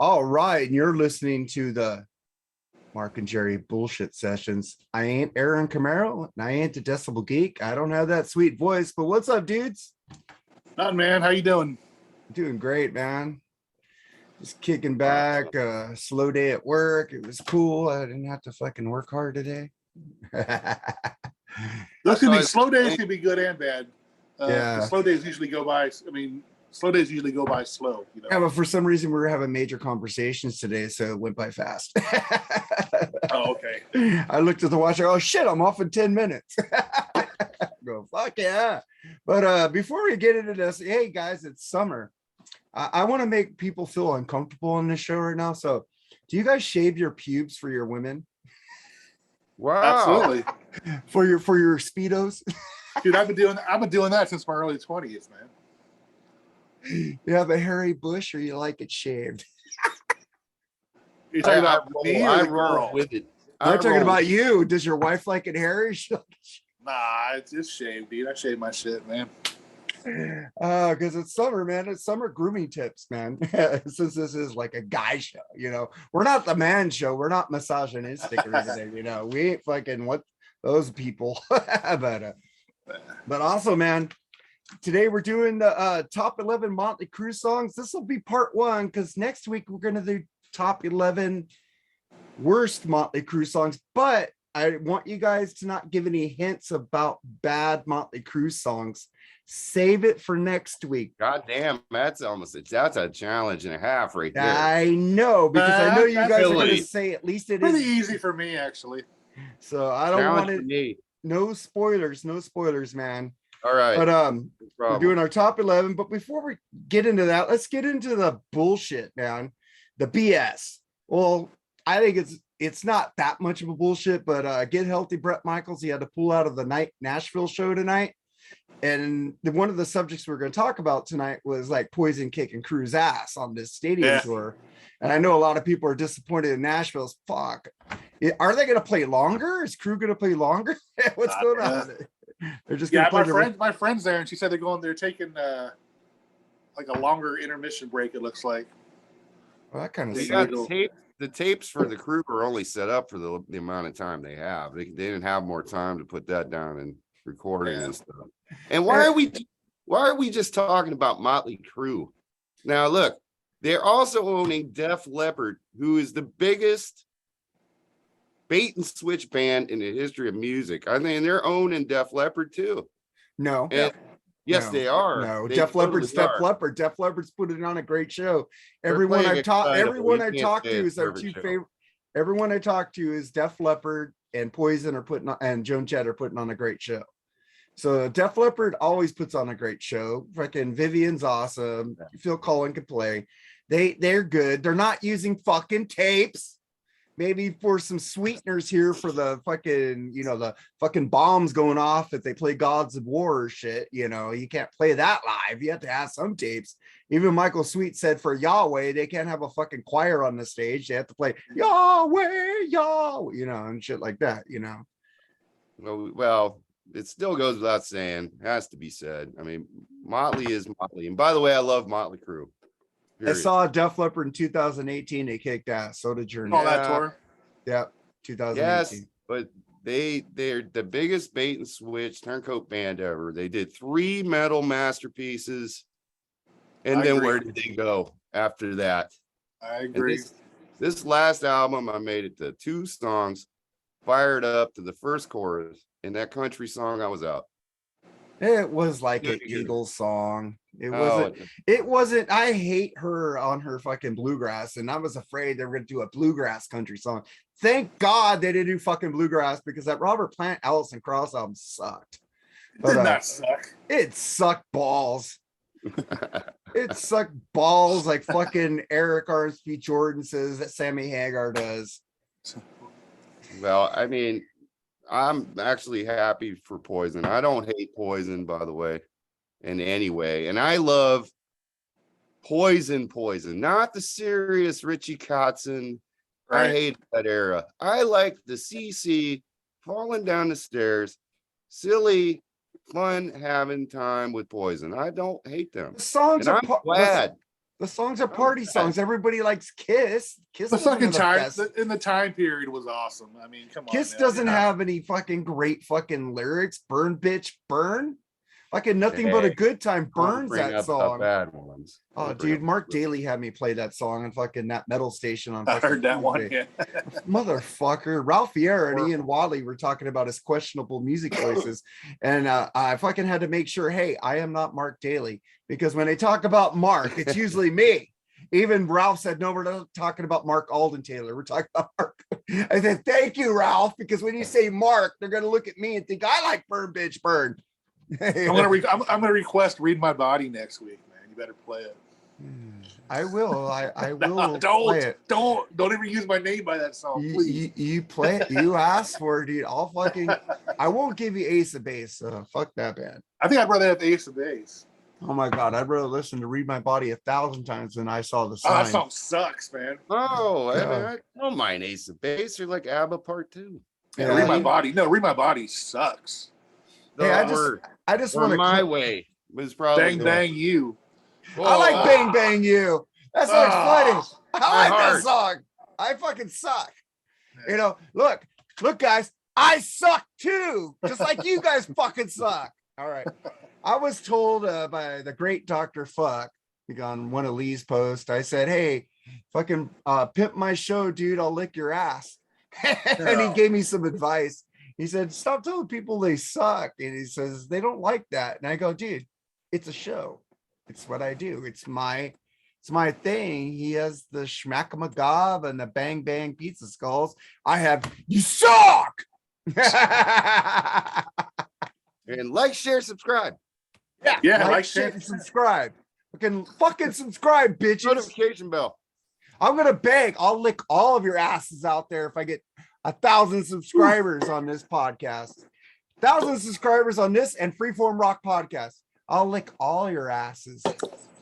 All right, and you're listening to the Mark and Jerry bullshit sessions. I ain't Aaron Camaro, and I ain't the Decibel Geek. I don't have that sweet voice, but what's up, dudes? Nothing, man. How you doing? Doing great, man. Just kicking back. Slow day at work. It was cool. I didn't have to fucking work hard today. Those can be slow days. Can be good and bad. Yeah. Slow days usually go by. Slow days usually go by slow. You know? Yeah, but for some reason we were having major conversations today, so it went by fast. Oh, okay. I looked at the watch. Oh shit! I'm off in 10 minutes. Go fuck yeah! But before we get into this, hey guys, it's summer. I want to make people feel uncomfortable on this show right now. So, do you guys shave your pubes for your women? Wow! Absolutely. For your speedos, dude. I've been doing that since my early 20s, man. You have a hairy bush, or you like it shaved? You're talking about me or the girl? With it. I'm talking about you. Does your wife like it hairy? Nah, it's just shaved, dude. I shave my shit, man. Because it's summer, man. It's summer grooming tips, man. Since this is like a guy show, we're not the man show. We're not misogynistic or anything, We ain't fucking what those people. But also, man, today we're doing the top 11 Mötley Crüe songs. This will be part one because next week we're gonna do top 11 worst Mötley Crüe songs. But I want you guys to not give any hints about bad Mötley Crüe songs. Save it for next week. God damn, that's a challenge and a half right there. I know, because I know you guys are going to say at least it pretty is easy for me, actually. So I don't want it. No spoilers, man. All right. But we're doing our top 11. But before we get into that, let's get into the bullshit, man. The BS. Well, I think it's not that much of a bullshit, but Get Healthy Bret Michaels, he had to pull out of the Nashville show tonight. And one of the subjects we're going to talk about tonight was like Poison kicking Crüe's ass on this stadium tour. And I know a lot of people are disappointed in Nashville's. Fuck. Are they going to play longer? Is Crüe going to play longer? What's going on? They're just going to play. My friend's there, and she said they're taking like a longer intermission break. It looks like. Well, that kind of the tapes for the Crüe are only set up for the amount of time they have. They didn't have more time to put that down and recording and stuff. And why are we just talking about Mötley Crüe? Now look, they're also owning Def Leppard, who is the biggest bait and switch band in the history of music. I mean, they're owning Def Leppard too. No. Yes, they are. No, Def Leppard's Def Leppard. Def Leppard's putting on a great show. Everyone I talked to is our two favorite. Everyone I talked to is Def Leppard and Poison and Joan Jett are putting on a great show. So Def Leppard always puts on a great show. Fucking Vivian's awesome. Phil Collin can play. They're good. They're not using fucking tapes. Maybe for some sweeteners here for the fucking, the fucking bombs going off if they play Gods of War or shit. You can't play that live. You have to have some tapes. Even Michael Sweet said for Yahweh, they can't have a fucking choir on the stage. They have to play Yahweh, Yahweh, and shit like that, Well, it still goes without saying, has to be said. I mean, Mötley is Mötley. And by the way, I love Mötley Crüe. I saw Def Leppard in 2018. They kicked ass. So did Journey. Oh, that tour? Yeah, 2018. Yes, but they're the biggest bait and switch turncoat band ever. They did 3 metal masterpieces. And then where did they go after that? I agree. This last album, I made it to 2 songs, fired up to the first chorus. And that country song, I was out. It was like an Eagles song. It wasn't. I hate her on her fucking bluegrass, and I was afraid they were going to do a bluegrass country song. Thank God they didn't do fucking bluegrass, because that Robert Plant Alison Krauss album sucked. Did not suck. It sucked balls. It sucked balls like fucking Eric Armstrong Jordan says that Sammy Hagar does. Well, I mean, I'm actually happy for Poison. I don't hate Poison, by the way, in any way. And I love Poison, not the serious Richie Kotzen. Right. I hate that era. I like the CC falling down the stairs, silly, fun, having time with Poison. I don't hate them. The songs and I'm glad. The songs are party songs. Everybody likes Kiss. Kiss The fucking time best. in the time period was awesome. I mean, come on. Kiss doesn't have any fucking great fucking lyrics. Burn, bitch, burn. Fucking nothing but a good time burns that song. Bad ones. Oh, dude, Mark Daly had me play that song on fucking that metal station on. I heard that one. Yeah. Motherfucker, Ralph Fier and Ian Wadley were talking about his questionable music choices, and I fucking had to make sure, hey, I am not Mark Daly, because when they talk about Mark, it's usually me. Even Ralph said, no, we're not talking about Mark Alden Taylor. We're talking about Mark. I said, thank you, Ralph, because when you say Mark, they're gonna look at me and think I like Burn, bitch, burn. I'm gonna request "Read My Body" next week, man. You better play it. I will. I will. No, play it. Don't ever use my name by that song, please. You play it. You ask for it, dude. I won't give you Ace of Base. So fuck that band. I think I'd rather have Ace of Base. Oh my god, I'd rather listen to "Read My Body" 1,000 times than I saw the sign. Oh, that song sucks, man. Oh, I don't mind Ace of Base. You're like ABBA Part 2. Yeah, Read My Body. No, Read My Body sucks. Hey, I just want to My Way was probably Bang Bang You. I like Bang Bang You. That song's funny. I like that song. I fucking suck. You know, look, guys, I suck too, just like you guys fucking suck. All right. I was told by the great Dr. Fuck on one of Lee's posts, I said, hey, fucking pimp my show, dude. I'll lick your ass. And he gave me some advice. He said, stop telling people they suck. And he says, they don't like that. And I go, dude, it's a show. It's what I do. It's my thing. He has the schmack-a-magab and the bang bang pizza skulls. I have, you suck. And like, share, subscribe. Yeah, like, share, and subscribe. Fucking subscribe, bitches. Notification bell. I'm gonna beg. I'll lick all of your asses out there if I get 1,000 subscribers on this podcast. 1,000 subscribers on this and Freeform Rock podcast. I'll lick all your asses.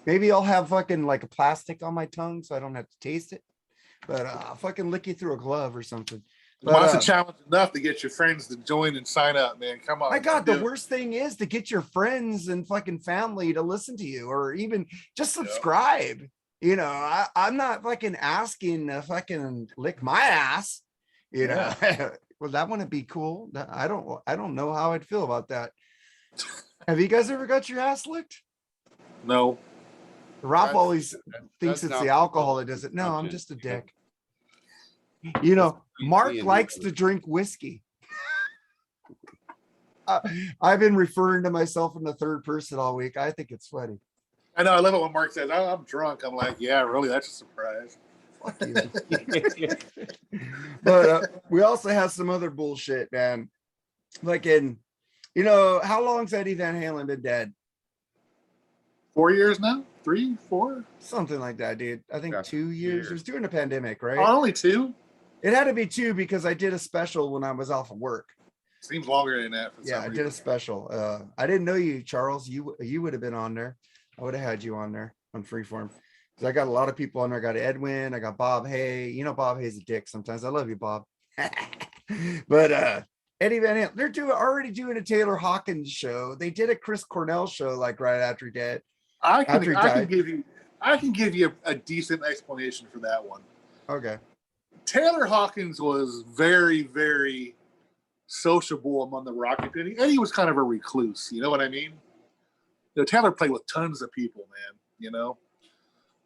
Maybe I'll have fucking like a plastic on my tongue so I don't have to taste it. But I'll fucking lick you through a glove or something. Well, that's a challenge enough to get your friends to join and sign up, man. Come on. My God, the worst thing is to get your friends and fucking family to listen to you or even just subscribe. You know, I'm not fucking asking to fucking lick my ass. You know, well, that wouldn't be cool. I don't know how I'd feel about that. Have you guys ever got your ass licked? No. Rob always thinks it's the alcohol that does it. No, I'm just a dick. You know, Mark likes to drink whiskey. I've been referring to myself in the third person all week. I think it's funny. I know. I love it when Mark says, I'm drunk. I'm like, yeah, really? That's a surprise. Fuck you. But we also have some other bullshit, man. Like you know, how long's Eddie Van Halen been dead? 4 years now? 3, 4? Something like that, dude. I think 2 years. It was during the pandemic, right? Oh, only 2? It had to be 2 because I did a special when I was off of work. Seems longer than that. I did a special. I didn't know you, Charles. You would have been on there. I would have had you on there on Freeform. Because I got a lot of people on there. I got Edwin. I got Bob Hay. You know, Bob Hay's a dick sometimes. I love you, Bob. But Eddie Van Halen, they're already doing a Taylor Hawkins show. They did a Chris Cornell show like right after he died. I can give you a decent explanation for that one. Okay. Taylor Hawkins was very, very sociable among the rock community. Eddie was kind of a recluse. You know what I mean? You know, Taylor played with tons of people, man. You know,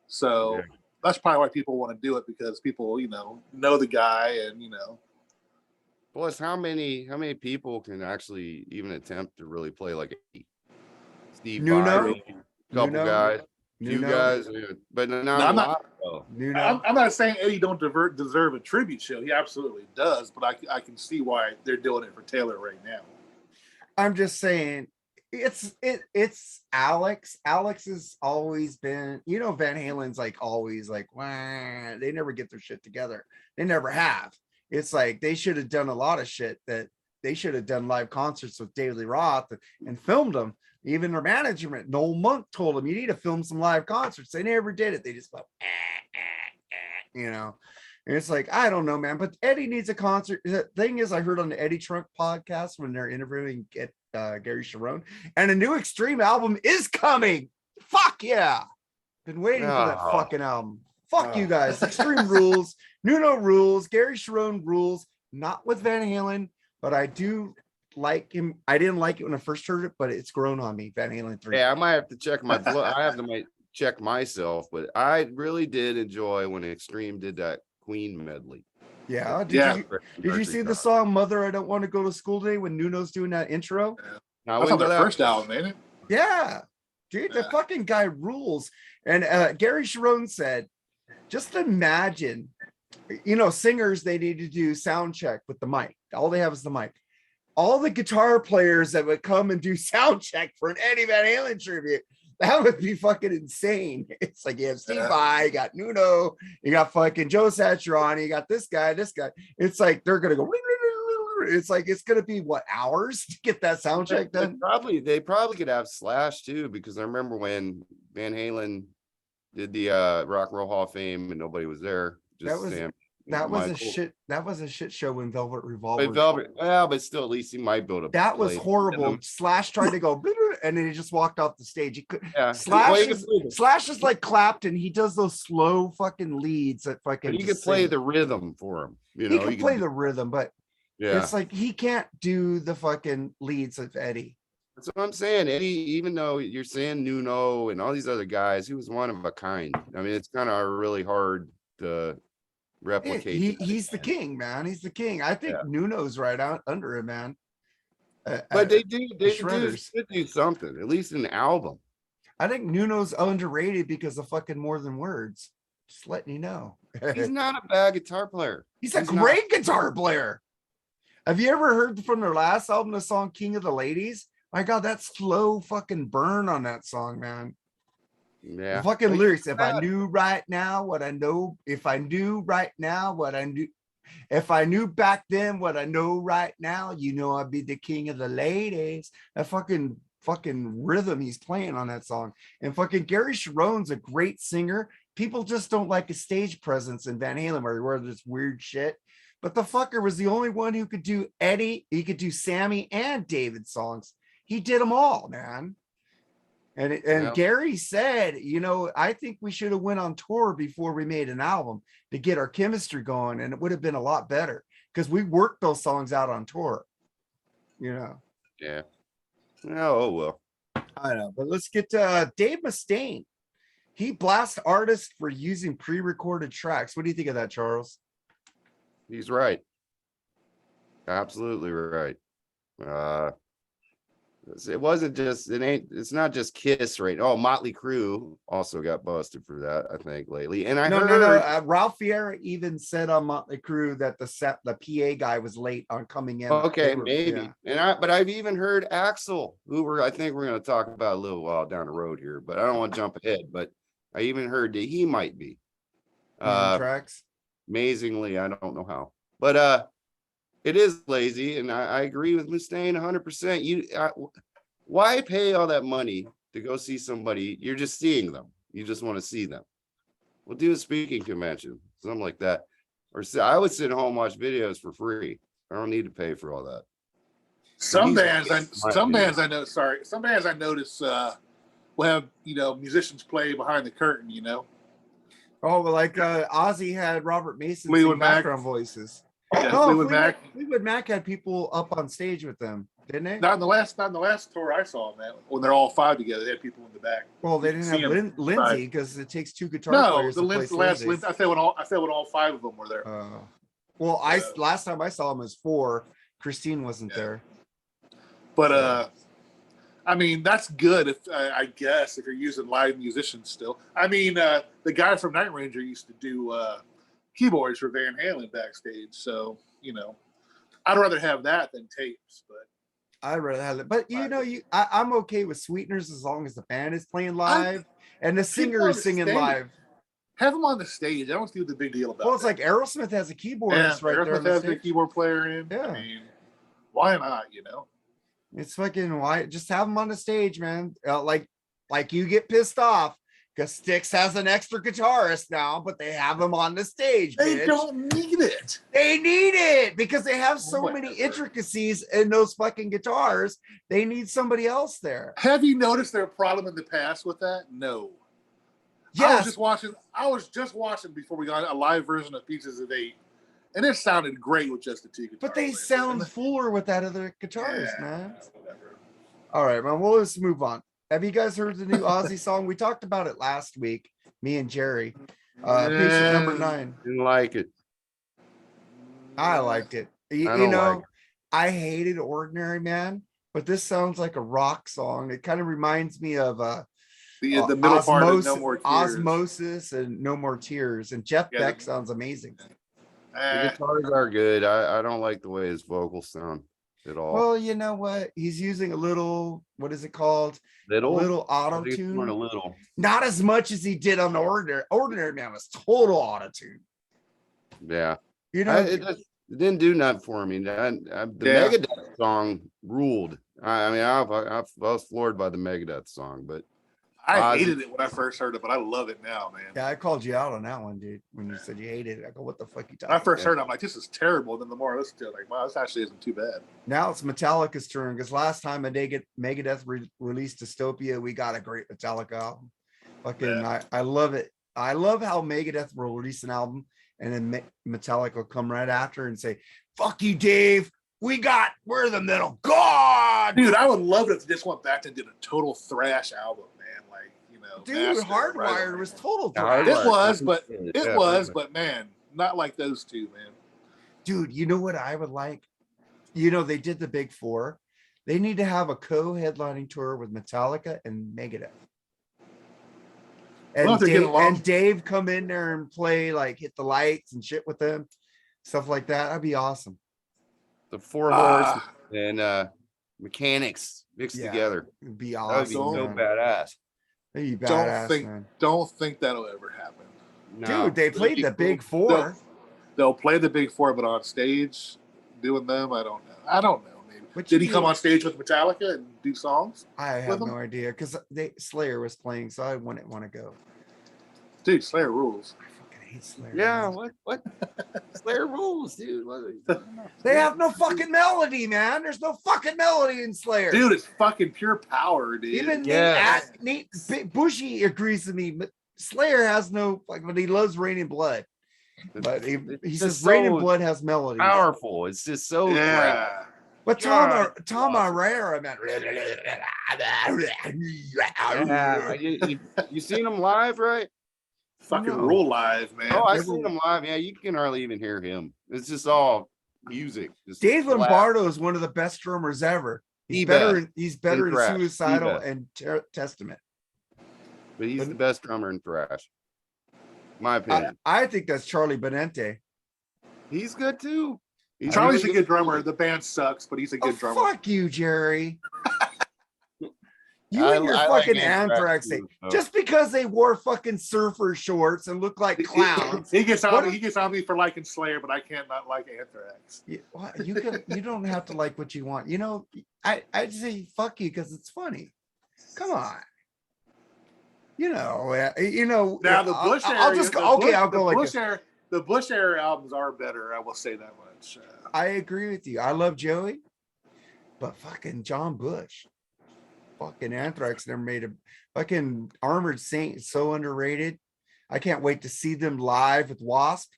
so that's probably why people want to do it, because people, you know the guy, and you know. Plus, how many people can actually even attempt to really play like Steve Vai, couple guys, few guys, but not a lot. I'm not saying Eddie don't deserve a tribute show. He absolutely does, but I can see why they're doing it for Taylor right now. I'm just saying it's Alex. Alex has always been, you know, Van Halen's like always like, wah, they never get their shit together. They never have. It's like they should have done a lot of shit that they should have done live concerts with David Lee Roth and filmed them. Even their management, Noel Monk, told them you need to film some live concerts. They never did it. They just went, you know. And it's like, I don't know, man. But Eddie needs a concert. The thing is, I heard on the Eddie Trunk podcast when they're interviewing Gary Sharon, and a new Extreme album is coming. Fuck yeah. Been waiting for that fucking album. Fuck you guys. Extreme rules. Nuno rules. Gary Sharon rules. Not with Van Halen, but I do like him. I didn't like it when I first heard it, but it's grown on me. Van Halen 3. Yeah, I might have to check my blood. I have to check myself, but I really did enjoy when Extreme did that Queen medley. Yeah. Did you see the song "Mother, I Don't Want to Go to School Today" when Nuno's doing that intro? That's on their first album, ain't it? Yeah, dude, the fucking guy rules. And Gary Sharon said, just imagine, singers, they need to do sound check with the mic. All they have is the mic. All the guitar players that would come and do sound check for an Eddie Van Halen tribute, that would be fucking insane. It's like you have Steve Vai, you got Nuno, you got fucking Joe Satriani, you got this guy. It's like they're gonna go. It's like it's gonna be what, hours to get that sound check done. They probably could have Slash too, because I remember when Van Halen did the Rock and Roll Hall of Fame and nobody was there. That was a shit show when Velvet Revolver. But still, at least he might build up. That was horrible. Slash tried to go, and then he just walked off the stage. He could. Yeah. Slash is like Clapton. He does those slow fucking leads that fucking. But you could play the rhythm for him. He can play the rhythm, but it's like he can't do the fucking leads of Eddie. That's what I'm saying. Eddie, even though you're saying Nuno and all these other guys, he was one of a kind. I mean, it's kind of really hard to replicate. He's the king, man. He's the king. I think Nuno's right out under him, man. But they should do something, at least an album. I think Nuno's underrated because of fucking More Than Words. Just letting you know. He's not a bad guitar player. He's a great guitar player. Have you ever heard from their last album the song King of the Ladies? My God, that slow fucking burn on that song, man. Yeah. The fucking lyrics. If I knew right now what I know, if I knew right now what I knew, if I knew back then what I know right now, I'd be the king of the ladies. That fucking rhythm he's playing on that song. And fucking Gary Sharon's a great singer. People just don't like his stage presence in Van Halen where he wore this weird shit. But the fucker was the only one who could do Eddie, he could do Sammy and David songs. He did them all, man. And Gary said, I think we should have went on tour before we made an album to get our chemistry going, and it would have been a lot better because we worked those songs out on tour. Yeah. Oh well. I know, but let's get to Dave Mustaine. He blasts artists for using pre-recorded tracks. What do you think of that, Charles? He's right. Absolutely right. It's not just Kiss, right? Oh, Mötley Crüe also got busted for that, I think, lately. And I heard Ralph Fiera even said on Mötley Crüe that the PA guy was late on coming in. Okay, maybe. Yeah. But I've even heard Axl, I think we're going to talk about a little while down the road here, but I don't want to jump ahead. But I even heard that he might be tracks. Amazingly, I don't know how, but it is lazy, and I agree with Mustain 100%. Why pay all that money to go see somebody? You're just seeing them. You just want to see them. We'll do a speaking convention, something like that. Or I would sit home and watch videos for free. I don't need to pay for all that. Some bands I notice will have musicians play behind the curtain. Oh, well, like Ozzy had Robert Mason Fleetwood Mac background voices. Yeah, Fleetwood Mac had people up on stage with them, didn't they? Not in the last tour I saw, man. When they're all five together, they had people in the back. Well, they didn't have Lindsay because it takes two guitar players. No, the last Lindsay. I said when all five of them were there. Last time I saw them was 4. Christine wasn't there. But I mean, that's good if I guess if you're using live musicians still. I mean, the guy from Night Ranger used to do keyboards for Van Halen backstage, so I'd rather have that than tapes. But I'd rather have it. But I'm okay with Sweeteners as long as the band is playing live and the singer is singing live. Have them on the stage. I don't see what the big deal about. Well, it's like Aerosmith has a keyboardist right there. Aerosmith has a keyboard player in. Yeah. I mean, why not? It's fucking why just have them on the stage, man. Like you get pissed off because Styx has an extra guitarist now, but they have him on the stage. They don't need it. They need it because they have so many intricacies in those fucking guitars. They need somebody else there. Have you noticed their problem in the past with that? No. Yes. I was just watching before we got a live version of Pieces of Eight, and it sounded great with just the two guitars. But they sound fuller with that other guitars, man. Whatever. All right, man. Well, let's move on. Have you guys heard the new Ozzy song? We talked about it last week, me and Jerry. Patient number 9. Didn't like it. I liked it. You know, I hated Ordinary Man, but this sounds like a rock song. It kind of reminds me of the middle part of No More Tears. Osmosis and No More Tears. And Jeff Beck sounds amazing. The guitars are good. I don't like the way his vocals sound at all. Well, you know what? He's using a little, what is it called? A little auto-tune. A little. Not as much as he did on the Ordinary. Ordinary Man was total auto-tune. Yeah. You know, it didn't do nothing for me. The Megadeth song ruled. I mean, I was floored by the Megadeth song, but I hated it when I first heard it, but I love it now, man. Yeah, I called you out on that one, dude. When you said you hated it, I go, "What the fuck you talking?" When I first heard it, I'm like, "This is terrible." And then the more I listen to it, like, "Wow, this actually isn't too bad." Now it's Metallica's turn because last time Megadeth released Dystopia, we got a great Metallica album. Fucking, I love it. I love how Megadeth will release an album and then Metallica will come right after and say, "Fuck you, Dave. We're the metal god." Dude, I would love it if they just went back and did a total thrash album, man. Like, you know, dude, Hardwired was total thrash. It was, but man, not like those two, man. Dude, you know what I would like? You know, they did the Big Four. They need to have a co-headlining tour with Metallica and Megadeth. And Dave come in there and play, like, hit the lights and shit with them, stuff like that. That'd be awesome. The Four Horse and Mechanics mixed together. It'd be awesome. That'd be so badass. It'd be badass, don't think that'll ever happen. No. Dude, they played the Big Four. They'll play the Big Four, but on stage doing them, I don't know. Maybe. Did he come on stage with Metallica and do songs? I have no idea because Slayer was playing, so I wouldn't want to go. Dude, Slayer rules. I fucking hate Slayer. Yeah, what? Slayer rules, dude. They have no fucking melody, man. There's no fucking melody in Slayer. Dude, it's fucking pure power, dude. Even Nate Bushy agrees with me. Slayer has no, like, but he loves Rain and Blood. But he says Rain and Blood has melody. Powerful. It's just so great. But Tom Araya, man. You seen him live, right? Fucking rule live, man. Oh, I've seen him live. Yeah, you can hardly even hear him. It's just all music. Dave Lombardo is one of the best drummers ever. He's better in Suicidal and Testament. But he's the best drummer in thrash. My opinion. I think that's Charlie Benante. He's good too. Charlie's a good drummer. The band sucks, but he's a good drummer. Fuck you, Jerry. You and your fucking Anthrax thing. Just because they wore fucking surfer shorts and look like clowns. He gets on me for liking Slayer, but I can't not like Anthrax. You don't have to like what you want. You know, I say fuck you because it's funny. Come on. Now the Bush era. I'll just go. Okay, I'll go like this. The Bush era albums are better. I will say that much. I agree with you. I love Joey, but fucking John Bush, fucking Anthrax never made a fucking Armored Saint is so underrated. I can't wait to see them live with Wasp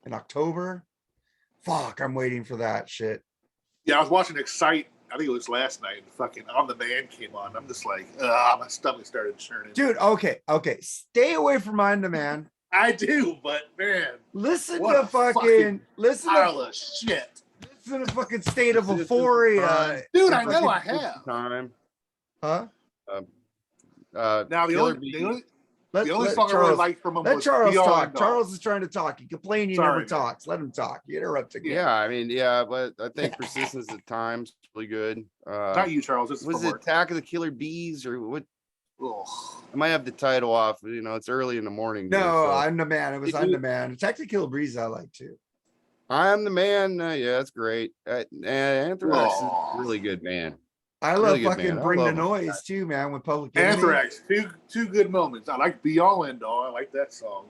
in October. Fuck, I'm waiting for that shit. Yeah, I was watching Excite. I think it was last night. Fucking On the Man came on. I'm just like, my stomach started churning. Dude, okay. Stay away from On the Man. I do, but man, listen to fucking shit. Listen to fucking State of Euphoria, dude. I know I have. Time. Huh? Now the only song I really liked from him was Charles talk. Charles is trying to talk. You complain, never talks. Let him talk. You interrupt again. Yeah, I mean, yeah, but I think Persistence at Times really good. Not you, Charles. Was it Attack of the Killer Bees or what? Ugh. I might have the title off. It's early in the morning. No, I'm the Man. It was I'm the Man. Attack the Killer Breeze I like too. I'm the Man. Yeah, that's great. Anthrax is a really good band. I love fucking Bring the Noise too, man. With Public Enemy. Anthrax, two good moments. I like Be All End All. I like that song,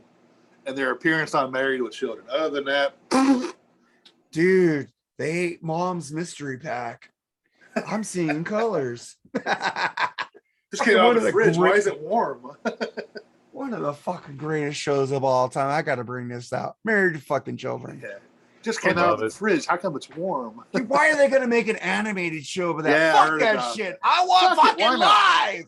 and their appearance on Married with Children. Other than that, dude, they ate Mom's Mystery Pack. I'm seeing colors. Just came out of the fridge. Why is it warm? One One of the fucking greatest shows of all time. I gotta bring this out. Married to Fucking Children. Yeah. Just came out of the fridge. How come it's warm? Dude, why are they gonna make an animated show of that? Yeah, Fuck that shit. I want fucking live.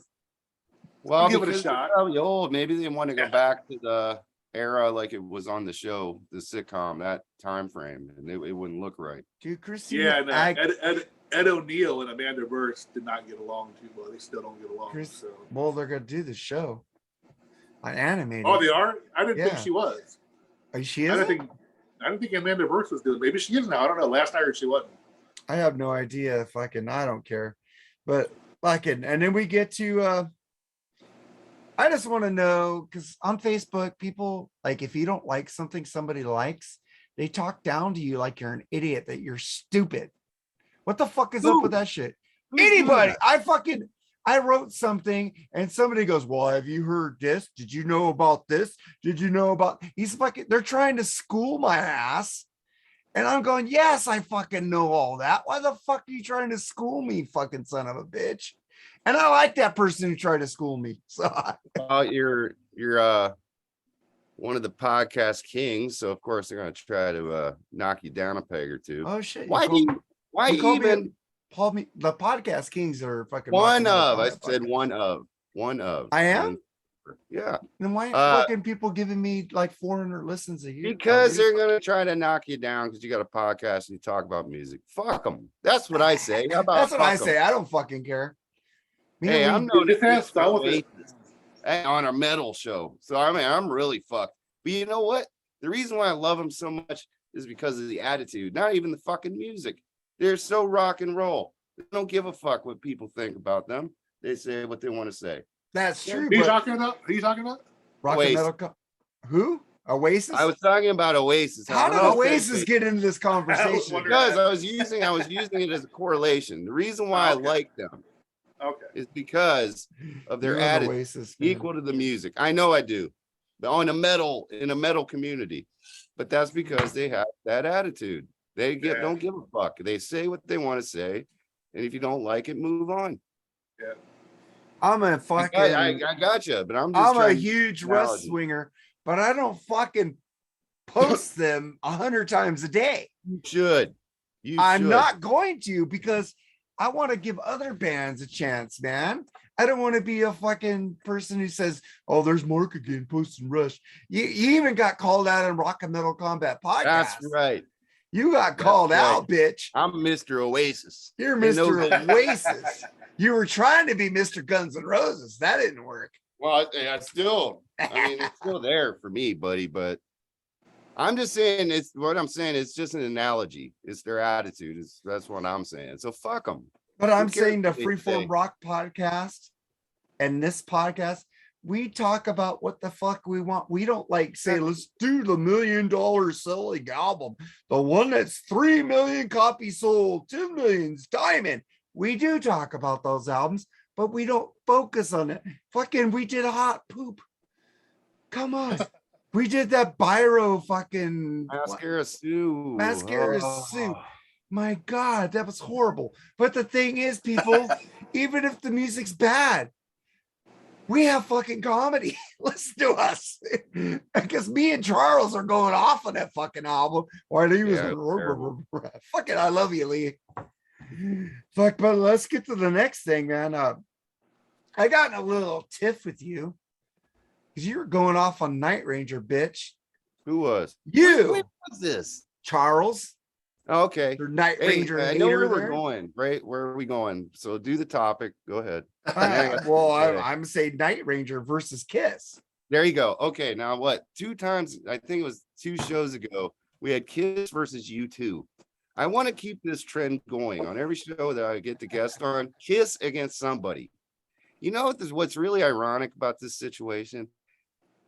Well, give it a shot. Probably old. Maybe they want to go back to the era like it was on the show, the sitcom, that time frame, and it wouldn't look right. Dude, Christina. Yeah, Ed O'Neill and Amanda Burst did not get along too well. They still don't get along. Well, they're gonna do the show on animated. Oh, they are? I didn't think she was. She is? I didn't think Amanda Burst was doing it. Maybe she is now. I don't know. Last I heard she wasn't. I have no idea. I don't care. But and then we get to I just want to know, because on Facebook, people, like, if you don't like something somebody likes, they talk down to you like you're an idiot, that you're stupid. What the fuck is up with that shit? Anybody. I wrote something and somebody goes, well, have you heard this? Did you know about this? Did you know about, they're trying to school my ass. And I'm going, yes, I fucking know all that. Why the fuck are you trying to school me, fucking son of a bitch? And I like that person who tried to school me. So you're one of the podcast kings, so of course they're gonna try to knock you down a peg or two. Oh shit! Why even call me the podcast kings are fucking one of? I said one of. I am. Yeah. Then why aren't fucking people giving me like 400 listens a year? Because they're gonna try to knock you down because you got a podcast and you talk about music. Fuck them. That's what I say. How about that's what I say. I don't fucking care. Hey, I'm no different on a metal show. So I mean, I'm really fucked. But you know what? The reason why I love them so much is because of the attitude, not even the fucking music. They're so rock and roll. They don't give a fuck what people think about them. They say what they want to say. That's true. Who are you talking about? Rock and metal. Who? Oasis? I was talking about Oasis. How did Oasis get into this conversation? Because I was using it as a correlation. The reason why I like them is because of their attitude Oasis, equal to the music. I know I do. In a metal community. But that's because they have that attitude. They don't give a fuck. They say what they want to say. And if you don't like it, move on. Yeah. I'm a fucking I gotcha, but I'm a huge West swinger, but I don't fucking post them 100 times a day. You should. I'm not going to, because I want to give other bands a chance, man. I don't want to be a fucking person who says, oh, there's Mark again posting Rush. You even got called out in Rock and Metal Combat Podcast. That's right. You got called out, bitch. I'm Mr. Oasis. You're Mr. Oasis. You were trying to be Mr. Guns N' Roses. That didn't work. Well, it's still there for me, buddy. But I'm just saying, it's just an analogy. It's their attitude. That's what I'm saying. So fuck them. But I'm saying the Freeform Rock podcast and this podcast, we talk about what the fuck we want. We don't say, let's do the $1 million selling album, the one that's 3 million copies sold, 10 million's diamond. We do talk about those albums, but we don't focus on it. Fucking, we did a Hot Poop. Come on. We did that Biro fucking Mascara Sue. Sue. My God, that was horrible. But the thing is, people, even if the music's bad, we have fucking comedy. Listen to us. Because me and Charles are going off on that fucking album. Or he was fuck it. I love you, Lee. Fuck, but let's get to the next thing, man. I got in a little tiff with you because you were going off on Night Ranger, bitch. Who was? You. When was this? Charles. Oh, okay. Your Night Ranger. I know where we're going. Right? Where are we going? So do the topic. Go ahead. Well, I'm saying Night Ranger versus Kiss. There you go. Okay. Now what? 2 times, I think it was 2 shows ago, we had Kiss versus U2. I want to keep this trend going on every show that I get to guest on. Kiss against somebody. You know what's really ironic about this situation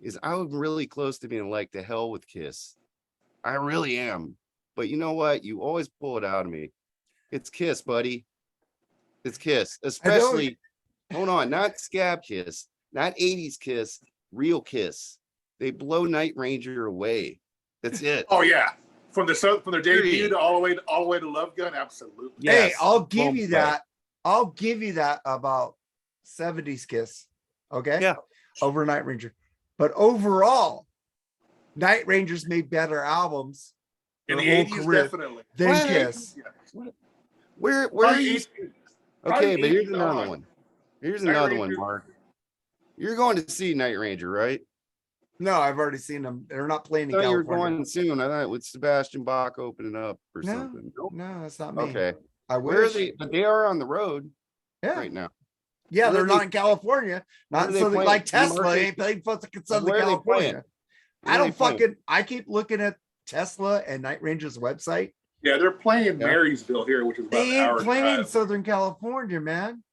is I'm really close to being like, the hell with Kiss. I really am. But you know what? You always pull it out of me. It's Kiss, buddy. It's Kiss. Especially, hold on, not Scab Kiss, not 80s Kiss, real Kiss. They blow Night Ranger away. That's it. Oh yeah. From their debut to all the way to Love Gun, absolutely. Yes. Hey, I'll give you that. I'll give you that about 70s Kiss. Okay. Yeah. Over Night Ranger. But overall, Night Ranger's made better albums In the whole 80s, career definitely. than Kiss. Yeah. Where are you? Okay, but here's 80s another on. one. Here's Night another Ranger. one, Mark. You're going to see Night Ranger, right? No, I've already seen them. They're not playing in I thought you were California. going soon. I thought with Sebastian Bach opening up or No, something. Nope. no, that's not me. Okay. I Where are wish. they? But they are on the road Yeah. right now. Yeah, Where they're are not they- in California. where Not are they so playing? like Where are Tesla. they- They ain't playing fucking Southern Where are they California. playing? I don't fucking. I keep looking at Tesla and Night Ranger's website. Yeah, they're playing Marysville here, which is about They an hour ain't playing in drive. Southern California, man.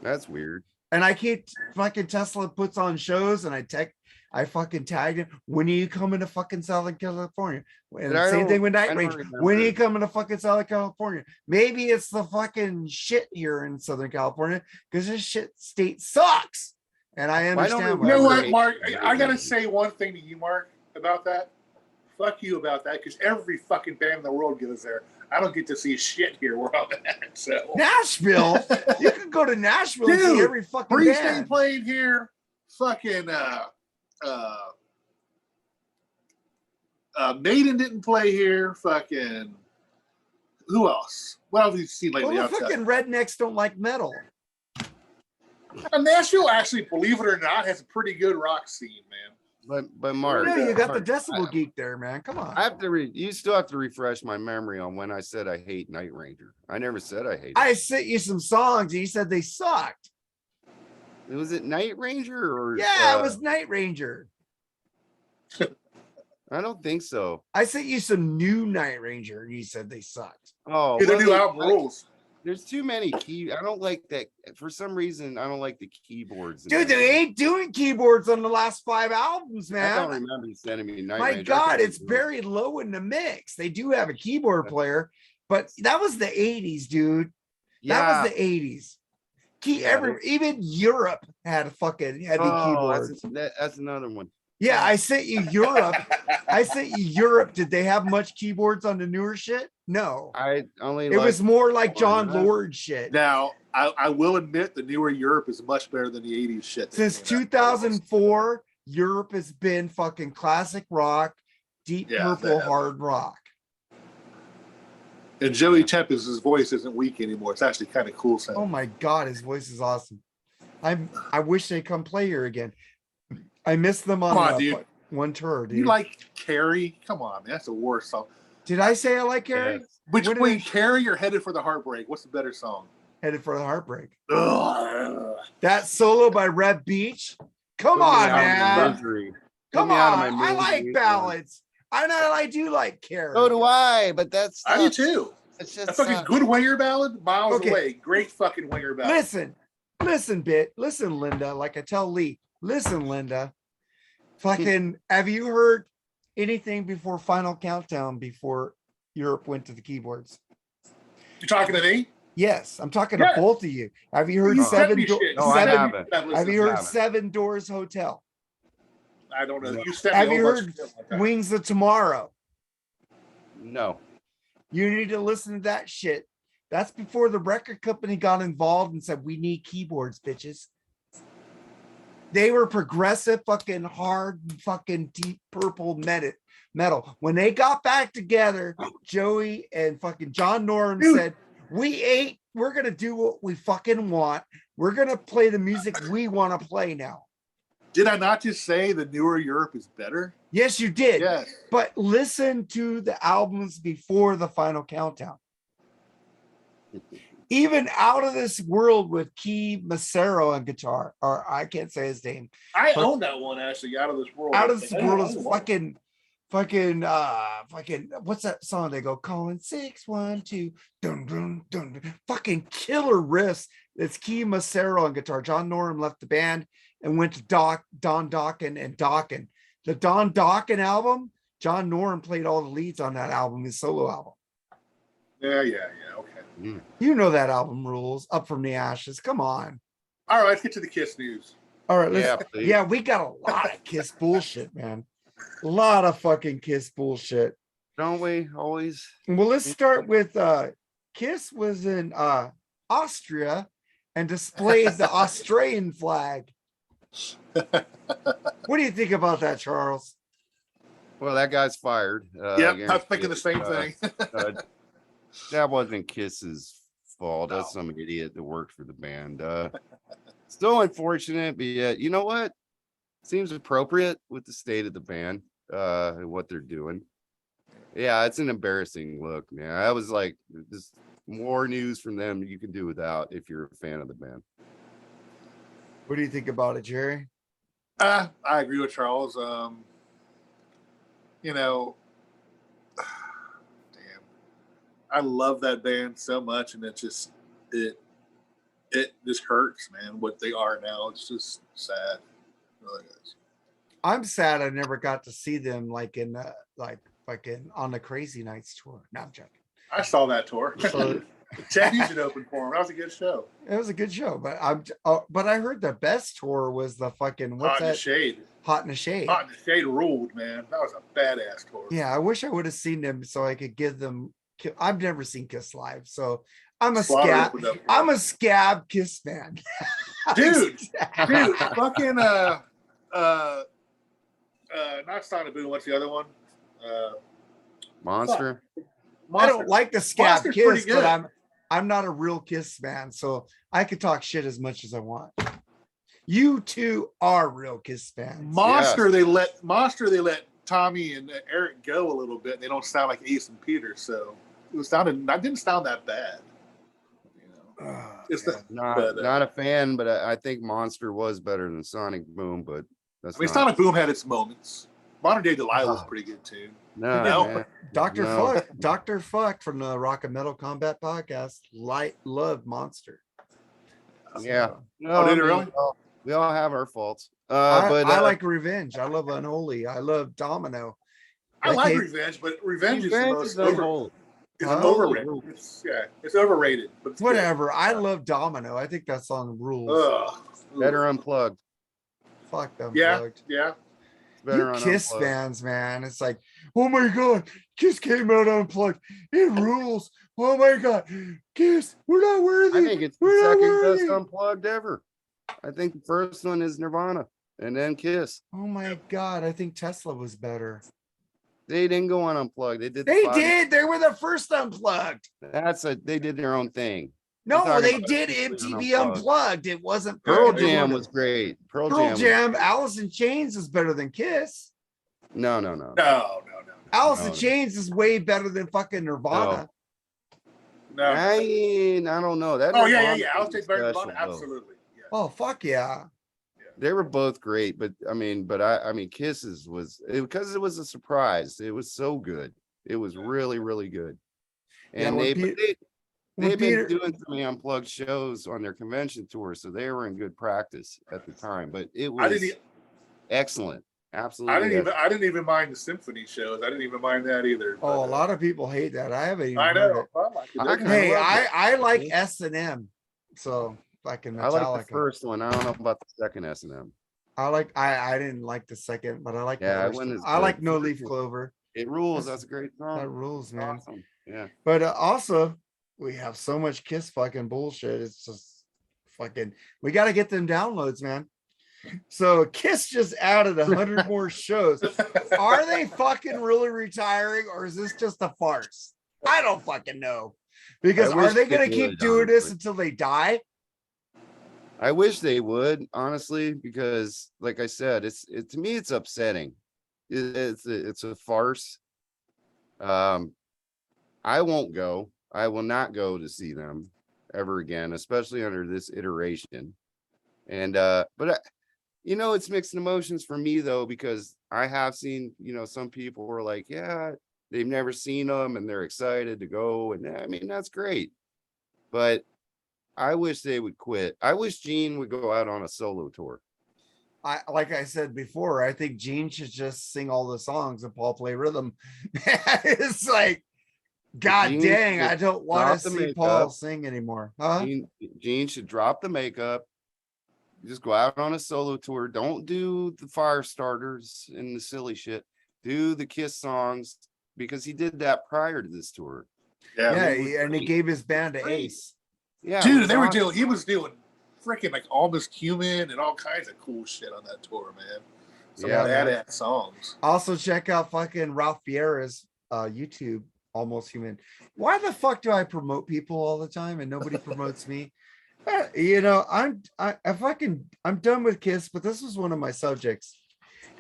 That's weird. And I keep fucking Tesla puts on shows, and I fucking tagged him. When are you coming to fucking Southern California? And But I same thing don't- with I Night don't Ranger. When are you remember. coming to fucking Southern California? Maybe it's the fucking shit here in Southern California because this shit state sucks. And I Why don't understand we You know why. what, Mark? I gotta say one thing to you, Mark, about that. Fuck you about that, because every fucking band in the world goes there. I don't get to see shit here where I'm at. So Nashville, you can go to Nashville and see Dude, every fucking Priest band. ain't playing here. Fucking Maiden didn't play here. Fucking who else? What have you seen lately? Well, I'll the tell you. fucking rednecks don't like metal. Nashville actually, believe it or not, has a pretty good rock scene, man. But Mark, Yeah, you got the Mark, Decibel Geek there, man. Come on. I have to you still have to refresh my memory on when I said I hate Night Ranger. I never said I hated I it. sent you some songs and you said they sucked. Was it Night Ranger or Yeah, it was Night Ranger. I don't think so. I sent you some new Night Ranger and you said they sucked. Oh, Yeah, their well, new album rules. there's too many key. I don't like that. For some reason, I don't like the keyboards. in Dude, there. they ain't doing keyboards on the last 5 albums, I don't man. remember you sending me Night My Ranger. I God, thought it's you were- very low in the mix. They do have a keyboard player, but that was the 80s, dude. Yeah. That was the 80s. Even Europe had a fucking heavy keyboards. That's another one. Yeah, I sent you Europe. I sent you Europe. Did they have much keyboards on the newer shit? No. I only. It was more like John that. Lord shit. Now, I will admit the newer Europe is much better than the 80s shit. Since 2004, Europe has been fucking classic rock, deep purple hard rock. And Joey Tempest's voice isn't weak anymore. It's actually kind of cool sounding. Oh my God, his voice is awesome. I wish they'd come play here again. I missed them on dude. one tour, dude. You like Carrie? Come on, man. That's the worst song. Did I say I like Carrie? Between Carrie or Headed for the Heartbreak, what's the better song? Headed for the Heartbreak. Ugh. That solo by Red Beach. Come on, man. Come on. I like ballads. I do like Carrie. So do I, but that's I do too. It's A just fucking good winger ballad, miles Okay. away. Great fucking winger ballad. Listen, Linda. Like I tell Lee, listen, Linda. Fucking, have you heard anything before Final Countdown before Europe went to the keyboards? You talking to me? Yes, I'm talking to both of you. Have you heard You sent me shit. No, I haven't. Have you heard Seven Doors Hotel? I don't know. You sent me Have a you whole bunch heard of shit like that. Wings of Tomorrow? No. You need to listen to that shit. That's before the record company got involved and said, we need keyboards, bitches. They were progressive, fucking hard, fucking deep purple metal. When they got back together, Joey and fucking John Norum said, we're going to do what we fucking want. We're going to play the music we want to play now. Did I not just say the newer Europe is better? Yes, you did. Yes. But listen to the albums before the Final Countdown. Even Out of This World with Key Macero on guitar, or I can't say his name. I own that one actually. Out of This World. Out of This World is fucking what's that song they go calling 612 dun, dun, dun, dun. Fucking killer riffs. It's Key Macero on guitar. John Norum left the band and went to Don Dokken and Dokken. The Don Dokken album, John Norum played all the leads on that album, his solo album. Yeah, okay. You know that album rules. Up from the Ashes. Come on. All right, let's get to the Kiss news. All right, we got a lot of Kiss bullshit, man. A lot of fucking Kiss bullshit. Don't we always? Well, let's start with Kiss was in Austria and displayed the Australian flag. What do you think about that, Charles? Well, that guy's fired. Yeah, I was thinking the same thing. That wasn't Kiss's fault. That's some idiot that worked for the band. Still unfortunate, but yeah, you know what? Seems appropriate with the state of the band, and what they're doing. Yeah, it's an embarrassing look, man. I was like, there's more news from them you can do without if you're a fan of the band. What do you think about it, Jerry? I agree with Charles. You know, damn, I love that band so much, and it just hurts, man. What they are now, it's just sad. It really is. I'm sad I never got to see them on the Crazy Nights tour. No, I'm joking. I saw that tour. Teddy should open for him. That was a good show. It was a good show, but I heard the best tour was the fucking Hot in the Shade. Hot in the Shade. Hot in the Shade ruled, man. That was a badass tour. Yeah, I wish I would have seen them so I could give them. I've never seen Kiss live, so I'm a scab Kiss fan. Dude, fucking not Sonic Boom. What's the other one? Monster. I don't like the scab Monster's Kiss, pretty good. but I'm not a real Kiss fan, so I could talk shit as much as I want. You two are real Kiss fans. Monster, they let Tommy and Eric go a little bit. And they don't sound like Ace and Peter, so that didn't sound that bad. You know, not a fan, but I think Monster was better than Sonic Boom. But Sonic Boom had its moments. Modern Day Delilah was pretty good too. No, Dr. Fuck from the Rock and Metal Combat podcast loved Monster. Yeah. Really? We all have our faults. I like Revenge. I love Unholy. I love Domino. I like Revenge, but Revenge is the most overrated. It's overrated. But it's whatever. Good. I love Domino. I think that song rules. Better unplugged. Fuck them. Yeah. You Kiss fans, man. It's like, oh my god, Kiss came out unplugged. It rules. Oh my god, Kiss, we're not worthy. I think it's the second best unplugged ever. I think the first one is Nirvana, and then Kiss. Oh my god, I think Tesla was better. They didn't go on unplugged. They did. They were the first unplugged. They did their own thing. No, they did MTV Unplugged. It wasn't. Pearl Jam was great. Pearl Jam. Alice in Chains is better than Kiss. No. Alice in Chains is way better than fucking Nirvana. No. I don't know. That. Yeah. Alice in Chains better than Nirvana. Absolutely. Yeah. Oh fuck yeah. They were both great, but I mean, Kiss's was because it was a surprise. It was so good. It was really, really good. And they've been doing so many unplugged shows on their convention tour, so they were in good practice at the time. But it was excellent. Absolutely. I didn't even mind the symphony shows. I didn't even mind that either. But, a lot of people hate that. I haven't even. I know. I like S&M. So fucking Metallica. I like the first one. I don't know about the second S&M. I didn't like the second, but I like I like No Leaf Clover. It rules. That's a great song. That rules, man. Awesome. Yeah. But also, we have so much Kiss fucking bullshit. It's just fucking. We got to get them downloads, man. So Kiss just added 100 more shows. Are they fucking really retiring, or is this just a farce? I don't fucking know. Because are they going to keep doing this until they die? I wish they would, honestly, because like I said, to me it's upsetting. It's a farce. I won't go. I will not go to see them ever again, especially under this iteration. And but it's mixed emotions for me though, because I have seen, some people were like, yeah, they've never seen them and they're excited to go, and I mean that's great. But I wish they would quit. I wish Gene would go out on a solo tour. Like I said before, I think Gene should just sing all the songs and Paul play rhythm. It's like, God dang, I don't want to see Paul sing anymore. Huh? Gene should drop the makeup. Just go out on a solo tour. Don't do the fire starters and the silly shit. Do the Kiss songs, because he did that prior to this tour. Yeah, and he gave his band to Ace. Yeah, dude, he was doing freaking like Almost Human and all kinds of cool shit on that tour, man. Some Yeah, badass songs. Also check out fucking Ralph Vieira's YouTube, Almost Human. Why the fuck do I promote people all the time and nobody promotes me? You know, I'm done with Kiss, but this was one of my subjects.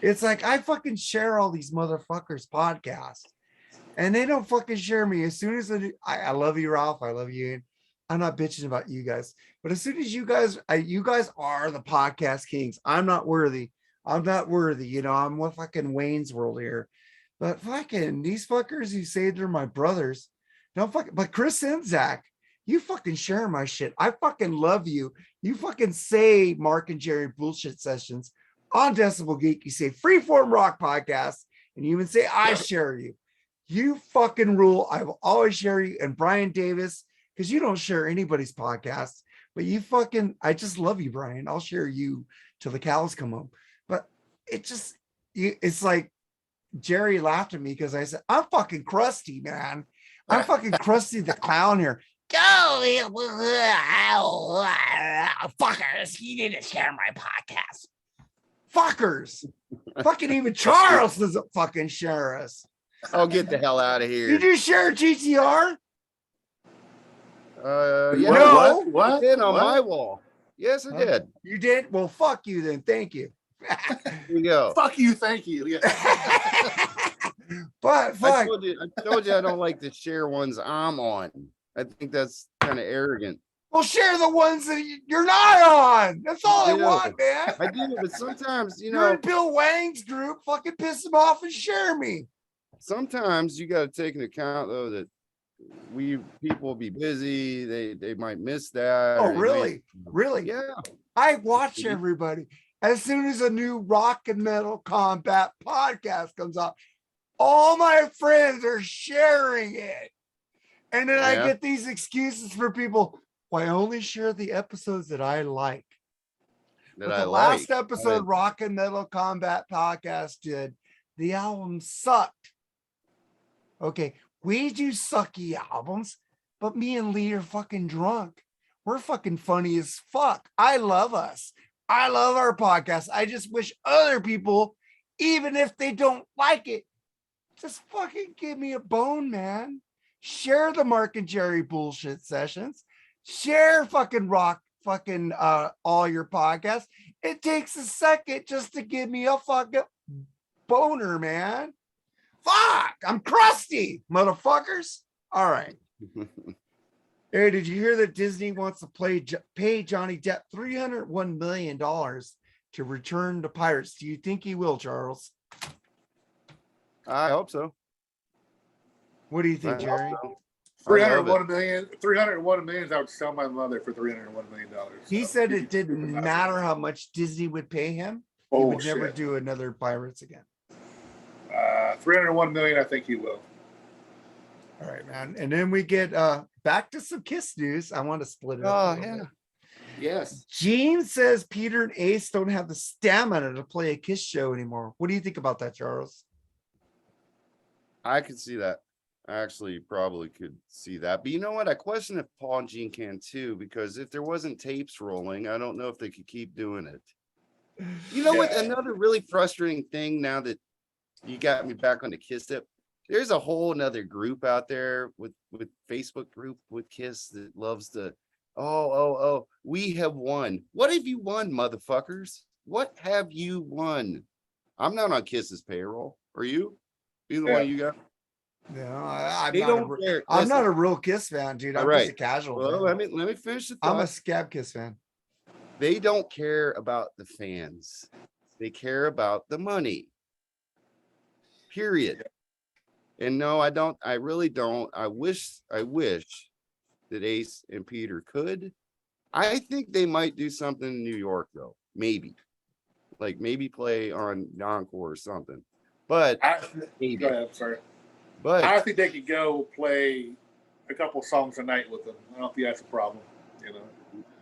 It's like I fucking share all these motherfuckers podcasts and they don't fucking share me. As soon as I love you, Ralph. I love you. I'm not bitching about you guys, but as soon as you guys are the podcast kings. I'm not worthy. You know, I'm with fucking Wayne's World here. But fucking these fuckers who say they're my brothers, don't fucking, but Chris and Zach, you fucking share my shit. I fucking love you. You fucking say Mark and Jerry bullshit sessions on Decibel Geek. You say Freeform Rock Podcast, and you even say I share you. You fucking rule. I will always share you. And Brian Davis, because you don't share anybody's podcast, but you fucking, I just love you, Brian. I'll share you till the cows come home. But it's like Jerry laughed at me because I said, I'm fucking crusty, man. I'm fucking Krusty the Clown here. Go, fuckers. You need to share my podcast. Fuckers. Fucking even Charles doesn't fucking share us. Oh, get the hell out of here. Did you share GTR? Yeah. No. What? I did on my wall. Yes, I did. You did? Well, fuck you then. Thank you. Here you go. Fuck you, thank you. Yeah. But fuck. I told you I don't like to share ones I'm on. I think that's kind of arrogant. Well, share the ones that you're not on. That's all I want, man. I do, but sometimes, you You're know, in Bill Wang's group. Fucking piss him off and share me. sometimes you got to take into account though that people will be busy. They might miss that. Oh, really? Really? Yeah. I watch everybody. As soon as a new rock and metal combat podcast comes out, all my friends are sharing it. And then I get these excuses for people. Well, I only share the episodes that I like. Last episode, Rock and Metal Combat Podcast did, the album sucked. Okay, we do sucky albums, but me and Lee are fucking drunk. We're fucking funny as fuck. I love us. I love our podcast. I just wish other people, even if they don't like it, just fucking give me a bone, man. Share the Mark and Jerry bullshit sessions. Share fucking rock, fucking all your podcasts. It takes a second just to give me a fucking boner, man. Fuck, I'm crusty, motherfuckers. All right. Hey, did you hear that Disney wants to pay Johnny Depp $301 million to return to Pirates? Do you think he will, Charles? I hope so. What do you think, Jerry? 301 million. I would sell my mother for $301 million. He said it didn't matter how much Disney would pay him. He would never do another Pirates again. 301 million. I think he will. All right, man. And then we get back to some Kiss news. I want to split it up. Oh, yeah. Yes. Gene says Peter and Ace don't have the stamina to play a Kiss show anymore. What do you think about that, Charles? I could see that. I actually probably could see that. But you know what? I question if Paul and Gene can too, because if there wasn't tapes rolling, I don't know if they could keep doing it. You know what? Another really frustrating thing now that you got me back on the Kiss tip. There's a whole nother group out there with Facebook group with Kiss that loves to, we have won. What have you won, motherfuckers? What have you won? I'm not on Kiss's payroll. Are you? Either one of you guys? No, I'm not a real Kiss fan, dude. I'm just a casual fan. Let me finish the thought. I'm a scab Kiss fan. They don't care about the fans. They care about the money. Period. And no, I don't. I really don't. I wish that Ace and Peter could. I think they might do something in New York though. Maybe play on Encore or something. But go ahead, sorry. But I think they could go play a couple songs a night with them. I don't think that's a problem, you know.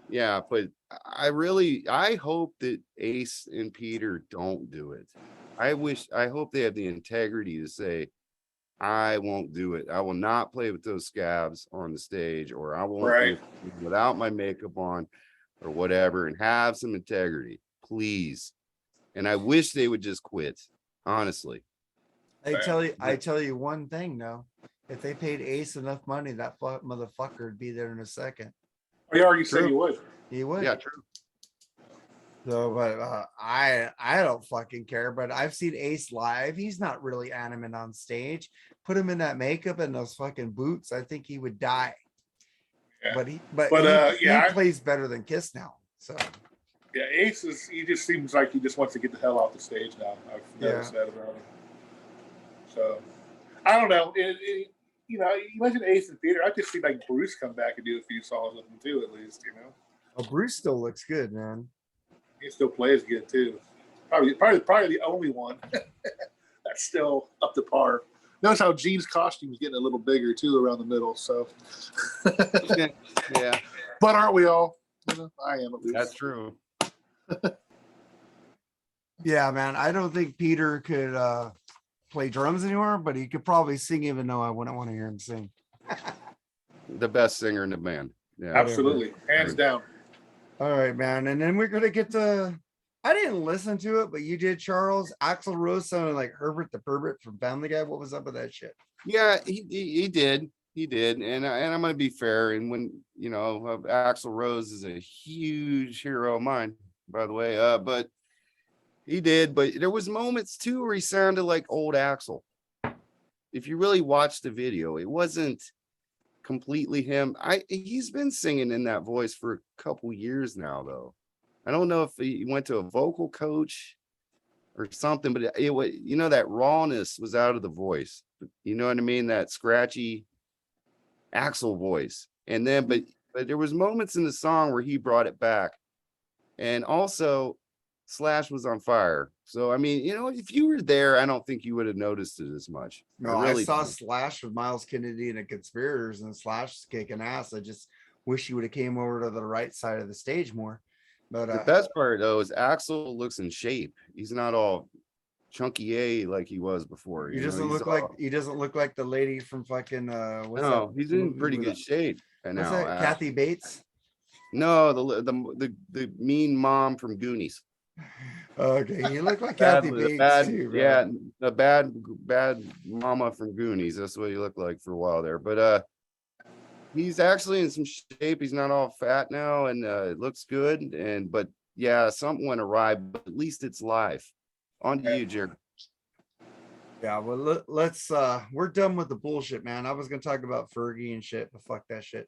Yeah, but I hope that Ace and Peter don't do it. I hope they have the integrity to say, I won't do it. I will not play with those scabs on the stage, or I won't do it without my makeup on, or whatever and have some integrity, please. And I wish they would just quit, honestly. I tell you one thing though. If they paid Ace enough money, that motherfucker would be there in a second. He already said he would. He would. Yeah, true. So, but I don't fucking care. But I've seen Ace live. He's not really animate on stage. Put him in that makeup and those fucking boots, I think he would die. Yeah. But he plays better than Kiss now. So yeah, Ace he just seems like he just wants to get the hell off the stage now. I've noticed that about him. So I don't know. You mentioned Ace and Peter. I just see like Bruce come back and do a few songs with them too, at least, Oh, Bruce still looks good, man. He still plays good too. Probably the only one that's still up to par. Notice how Gene's costume is getting a little bigger too around the middle. So yeah. But aren't we all? I am at least. That's true. Yeah, man. I don't think Peter could play drums anymore, but he could probably sing, even though I wouldn't want to hear him sing. The best singer in the band. Yeah, absolutely, hands down. All right, man. And then we're gonna get to. I didn't listen to it, but you did, Charles. Axl Rose sounded like Herbert the Pervert from Family Guy. What was up with that shit? Yeah, he did. He did. And I'm gonna be fair. And when Axl Rose is a huge hero of mine, by the way. But he did. But there was moments too where he sounded like old Axl. If you really watch the video, it wasn't completely him. He's been singing in that voice for a couple years now, though. I don't know if he went to a vocal coach or something, but that rawness was out of the voice. You know what I mean? That scratchy Axl voice. And then, but there was moments in the song where he brought it back. And also, Slash was on fire. So, I mean, if you were there, I don't think you would have noticed it as much. No, I saw Slash with Miles Kennedy and the Conspirators, and Slash is kicking ass. I just wish he would have came over to the right side of the stage more. But the best part, though, is Axl looks in shape. He's not all chunky A like he was before. He doesn't look like the lady from fucking he's in pretty good shape. What's that? Kathy Bates? No, the mean mom from Goonies. Okay, you look like Kathy Bates too, bro. Yeah, the bad mama from Goonies. That's what he looked like for a while there. But he's actually in some shape. He's not all fat now, and it looks good. But yeah, something went awry. But at least it's live. On to you, Jared. Yeah, well, let's we're done with the bullshit, man. I was gonna talk about Fergie and shit, but fuck that shit.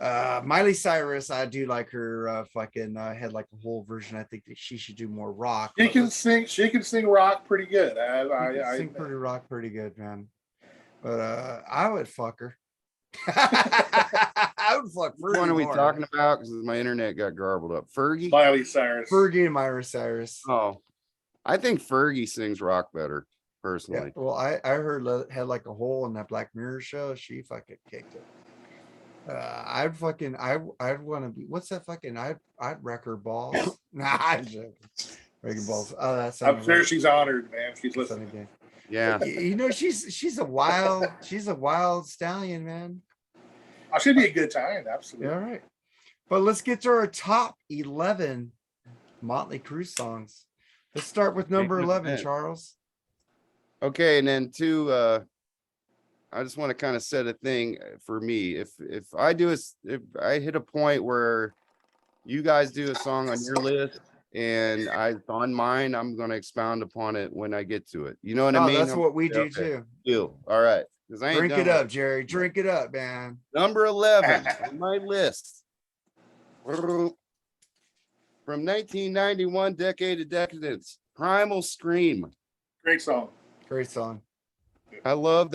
Miley Cyrus, I do like her fucking had like a whole version. I think that she should do more rock. She can sing rock pretty good. I sing pretty rock pretty good, man. But I would fuck her. I would fuck Fergie. Which one are we talking about? Because my internet got garbled up. Fergie? Miley Cyrus. Fergie and Miley Cyrus. Oh, I think Fergie sings rock better. Personally, yeah, well, I heard had like a hole in that Black Mirror show. She fucking kicked it. I'd want to be. What's that fucking? I'd wreck her balls. Nah, I'm joking. Wrecking balls. Oh, that's. I'm sure she's honored, man. She's listening. Yeah, she's a wild stallion, man. I should be a good time. Absolutely. All right, but let's get to our top 11 Mötley Crüe songs. Let's start with number 11, Charles. Okay, and then I just want to kind of set a thing for me. If I hit a point where you guys do a song on your list and on mine, I'm going to expound upon it when I get to it. You know what I mean? That's what we do too. Deal. All right. Drink it up, Jerry. Drink it up, man. Number 11 on my list. From 1991, Decade of Decadence, Primal Scream. Great song. Great song. I love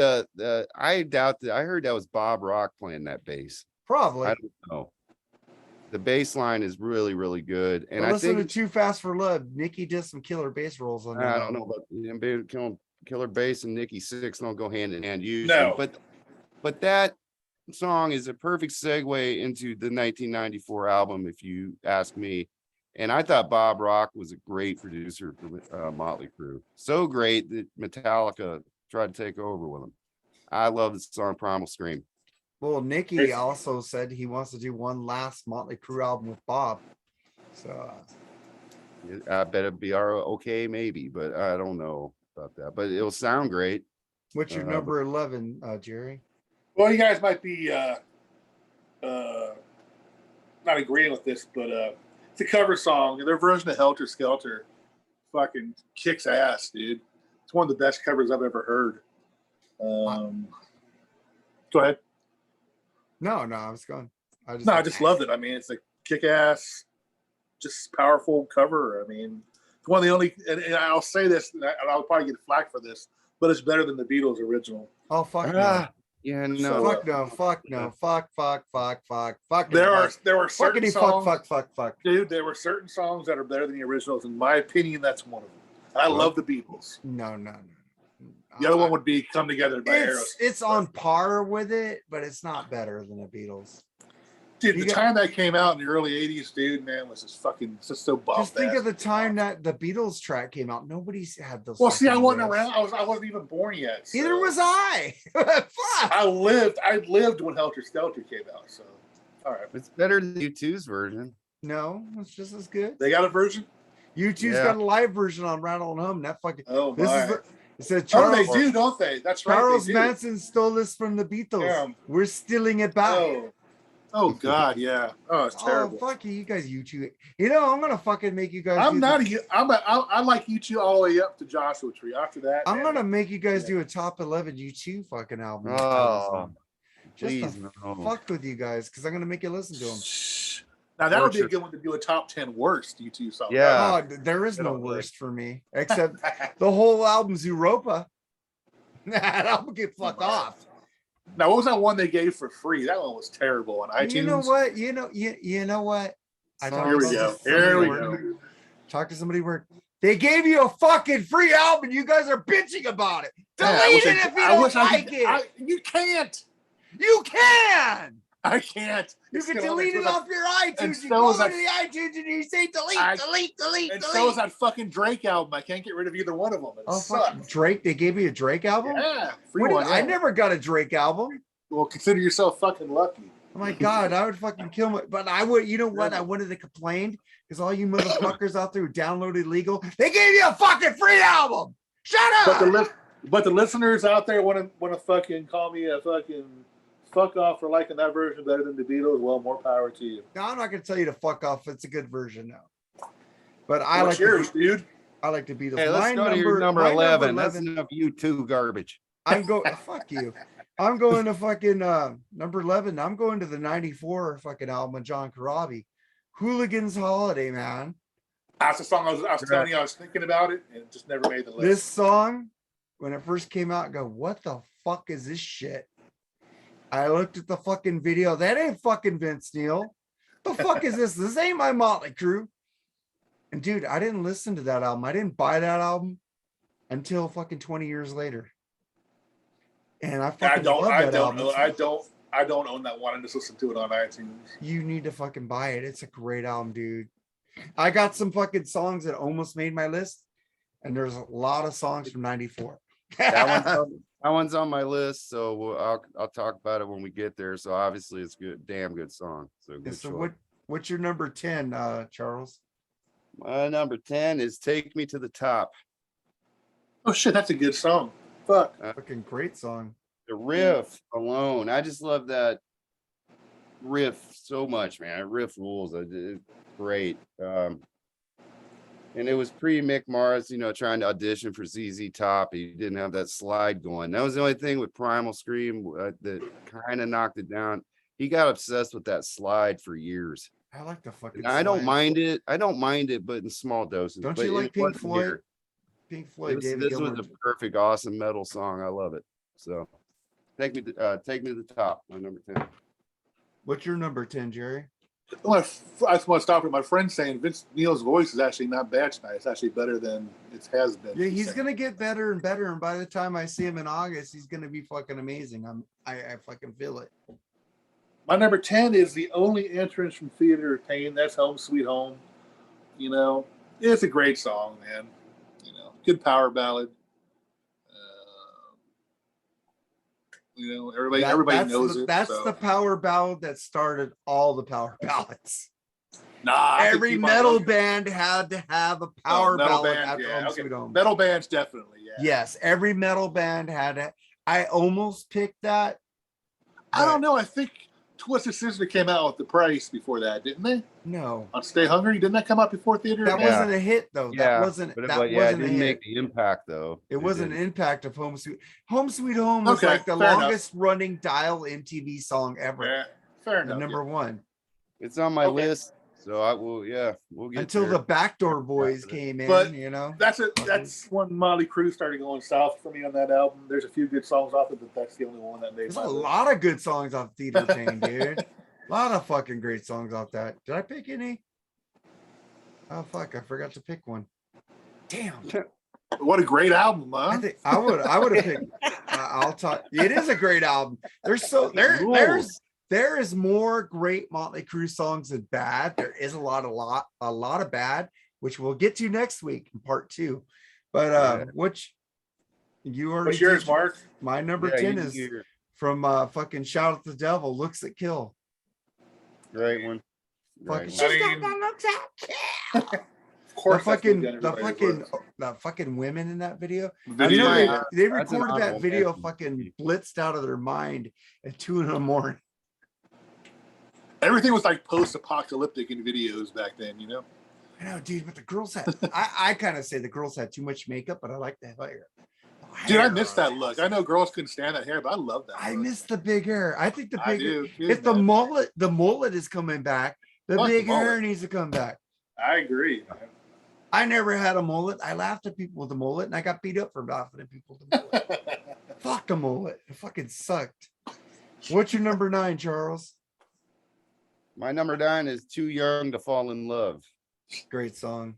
I doubt that. I heard that was Bob Rock playing that bass. Probably. I don't know. The bass line is really, really good. And I listen think to Too Fast for Love. Nikki did some killer bass rolls on that. I don't know about killer bass and Nikki Sixx don't go hand in hand usually. No. But that song is a perfect segue into the 1994 album, if you ask me. And I thought Bob Rock was a great producer for Mötley Crüe. So great that Metallica tried to take over with him. I love the song Primal Scream. Well, Nicky also said he wants to do one last Mötley Crüe album with Bob. So I bet it'd be okay, maybe, but I don't know about that. But it'll sound great. what's your number 11, Jerry? Well, you guys might be not agreeing with this, but it's a cover song. Their version of Helter Skelter fucking kicks ass, dude. It's one of the best covers I've ever heard. Go ahead. No, I was going. I just loved it. I mean, it's a kick ass, just powerful cover. I mean, it's one of the only, and I'll say this, and I'll probably get flack for this, but it's better than the Beatles original. Oh, fuck no. Yeah, no. So, Fuck no. Fuck. There were certain Fuckity songs, fuck. dude. There were certain songs that are better than the originals. In my opinion, that's one of them. I love the Beatles. No. The other one would be "Come Together" by Aerosmith. It's on par with it, but it's not better than the Beatles. Dude, the time that came out in the early '80s, dude, man, was just so bomb. Just think of the time that the Beatles track came out. Nobody's had those. Well, see, I wasn't around. I wasn't even born yet. So. Neither was I. Fuck. I lived when Helter Skelter came out. So, all right, It's better than U2's version. No, it's just as good. they got a version. U2's got a live version on Rattle and Hum. That fucking. Oh This my! is it said Charles. They do, don't they? That's right. Charles they do. Manson stole this from the Beatles. Yeah. We're stealing it back. Oh God, yeah. Oh, it's terrible. Oh fuck you guys, U2. You know I'm gonna fucking make you guys. I like U2 all the way up to Joshua Tree. After that, I'm gonna make you guys do a top 11 U2 fucking album. Oh, just please to no. fuck with you guys because I'm gonna make you listen to them. Now that would be a good one to do a top 10 worst U2 song. Yeah. Oh, there is no worst for me except the whole album's Europa. That album can fuck off. Now, what was that one they gave for free? That one was terrible on iTunes. You know what? You know what? Here we go. Talk to somebody where they gave you a fucking free album. You guys are bitching about it. Delete it if you don't like it. You can't. You can. I can't. You can delete it off your iTunes. You go to the iTunes and you say delete. And so is that fucking Drake album. I can't get rid of either one of them. It sucks. Drake? They gave you a Drake album? Yeah. Free one, I never got a Drake album. Well, consider yourself fucking lucky. Oh my God, I would fucking kill my, but I would, you know what? I wanted to complain because all you motherfuckers out there who downloaded legal, they gave you a fucking free album. Shut up. But the listeners out there want to fucking call me a fucking fuck off for liking that version better than the Beatles. Well, more power to you. No, I'm not gonna tell you to fuck off. It's a good version now. But What's yours, dude? I like the Beatles. Hey, let's go to your number 11. That's enough U2 garbage. I'm going. Fuck you. I'm going to fucking number 11. I'm going to the 94 fucking album of John Corabi, Hooligan's Holiday, man. That's the song I was telling you I was thinking about it and it just never made the list. This song, when it first came out, I go, what the fuck is this shit? I looked at the fucking video. That ain't fucking Vince Neil. The fuck is this? This ain't my Mötley Crüe. And dude, I didn't listen to that album. I didn't buy that album until fucking 20 years later. And I fucking love that album. I don't own that one. I just listen to it on iTunes. You need to fucking buy it. It's a great album, dude. I got some fucking songs that almost made my list, and there's a lot of songs from 94. That one's on my list, so I'll talk about it when we get there. So obviously it's good, damn good song. So what's your number 10, Charles? My number 10 is "Take Me to the Top." Oh shit, that's a good song. Fuck. Fucking great song. The riff alone, I just love that riff so much, man. That riff rules. It's great. And it was pre-Mick Mars, trying to audition for ZZ Top. He didn't have that slide going. That was the only thing with Primal Scream that kind of knocked it down. He got obsessed with that slide for years. I like the fucking. I don't mind it. But in small doses. Don't you like Pink Floyd? Here. Pink Floyd. This was a perfect, awesome metal song. I love it. So, take me to the top. My number 10. What's your number 10, Jerry? I just want to stop with my friend saying Vince Neil's voice is actually not bad tonight. It's actually better than it has been. Yeah, he's gonna get better and better, and by the time I see him in August, he's gonna be fucking amazing. I fucking feel it. My number 10 is the only entrance from Theater of Pain. That's "Home Sweet Home." It's a great song, man. Good power ballad. Everybody knows it. That's the power ballad that started all the power ballads. Nah, every metal band had to have a power ballad after Home Sweet Home. Metal bands definitely, yeah. Yes, every metal band had it. I almost picked that. I don't know. I think Twisted Sister came out with The Price before that, didn't they? No. On Stay Hungry, didn't that come out before Theater? That wasn't a hit though. Yeah. That wasn't. But that it wasn't a didn't hit. make the impact though. It wasn't an impact of Home Sweet Home was like the longest running dial MTV song ever. Yeah, fair enough. Number one. It's on my list. So I will, we'll get until there. the Backdoor Boys came in, but you know. That's when Miley Cyrus started going south for me on that album. There's a few good songs off it, but that's the only one that made. There's a lot of good songs off Theater Pain, dude. A lot of fucking great songs off that. Did I pick any? Oh fuck, I forgot to pick one. Damn. What a great album, huh? I think I would have picked I'll talk. It is a great album. There is more great Mötley Crüe songs than bad. There is a lot of bad, which we'll get to next week in part 2. But which you already what's yours, Mark? My number 10 is from fucking Shout at the Devil, Looks That Kill. Great one. Fucking Looks That Kill. Of course, the fucking women in that video. They recorded that video fucking blitzed out of their mind at 2 a.m. Everything was like post-apocalyptic in videos back then, you know. I know, dude, but the girls had. I kind of say the girls had too much makeup, but I like the hair. Dude, I miss that look. I know girls couldn't stand that hair, but I love that. I miss the big hair. I think the big hair. If the mullet is coming back, the big hair needs to come back. I agree. I never had a mullet. I laughed at people with a mullet, and I got beat up for laughing at people with a mullet. Fuck a mullet. It fucking sucked. What's your number 9, Charles? My number 9 is Too Young to Fall in Love. Great song.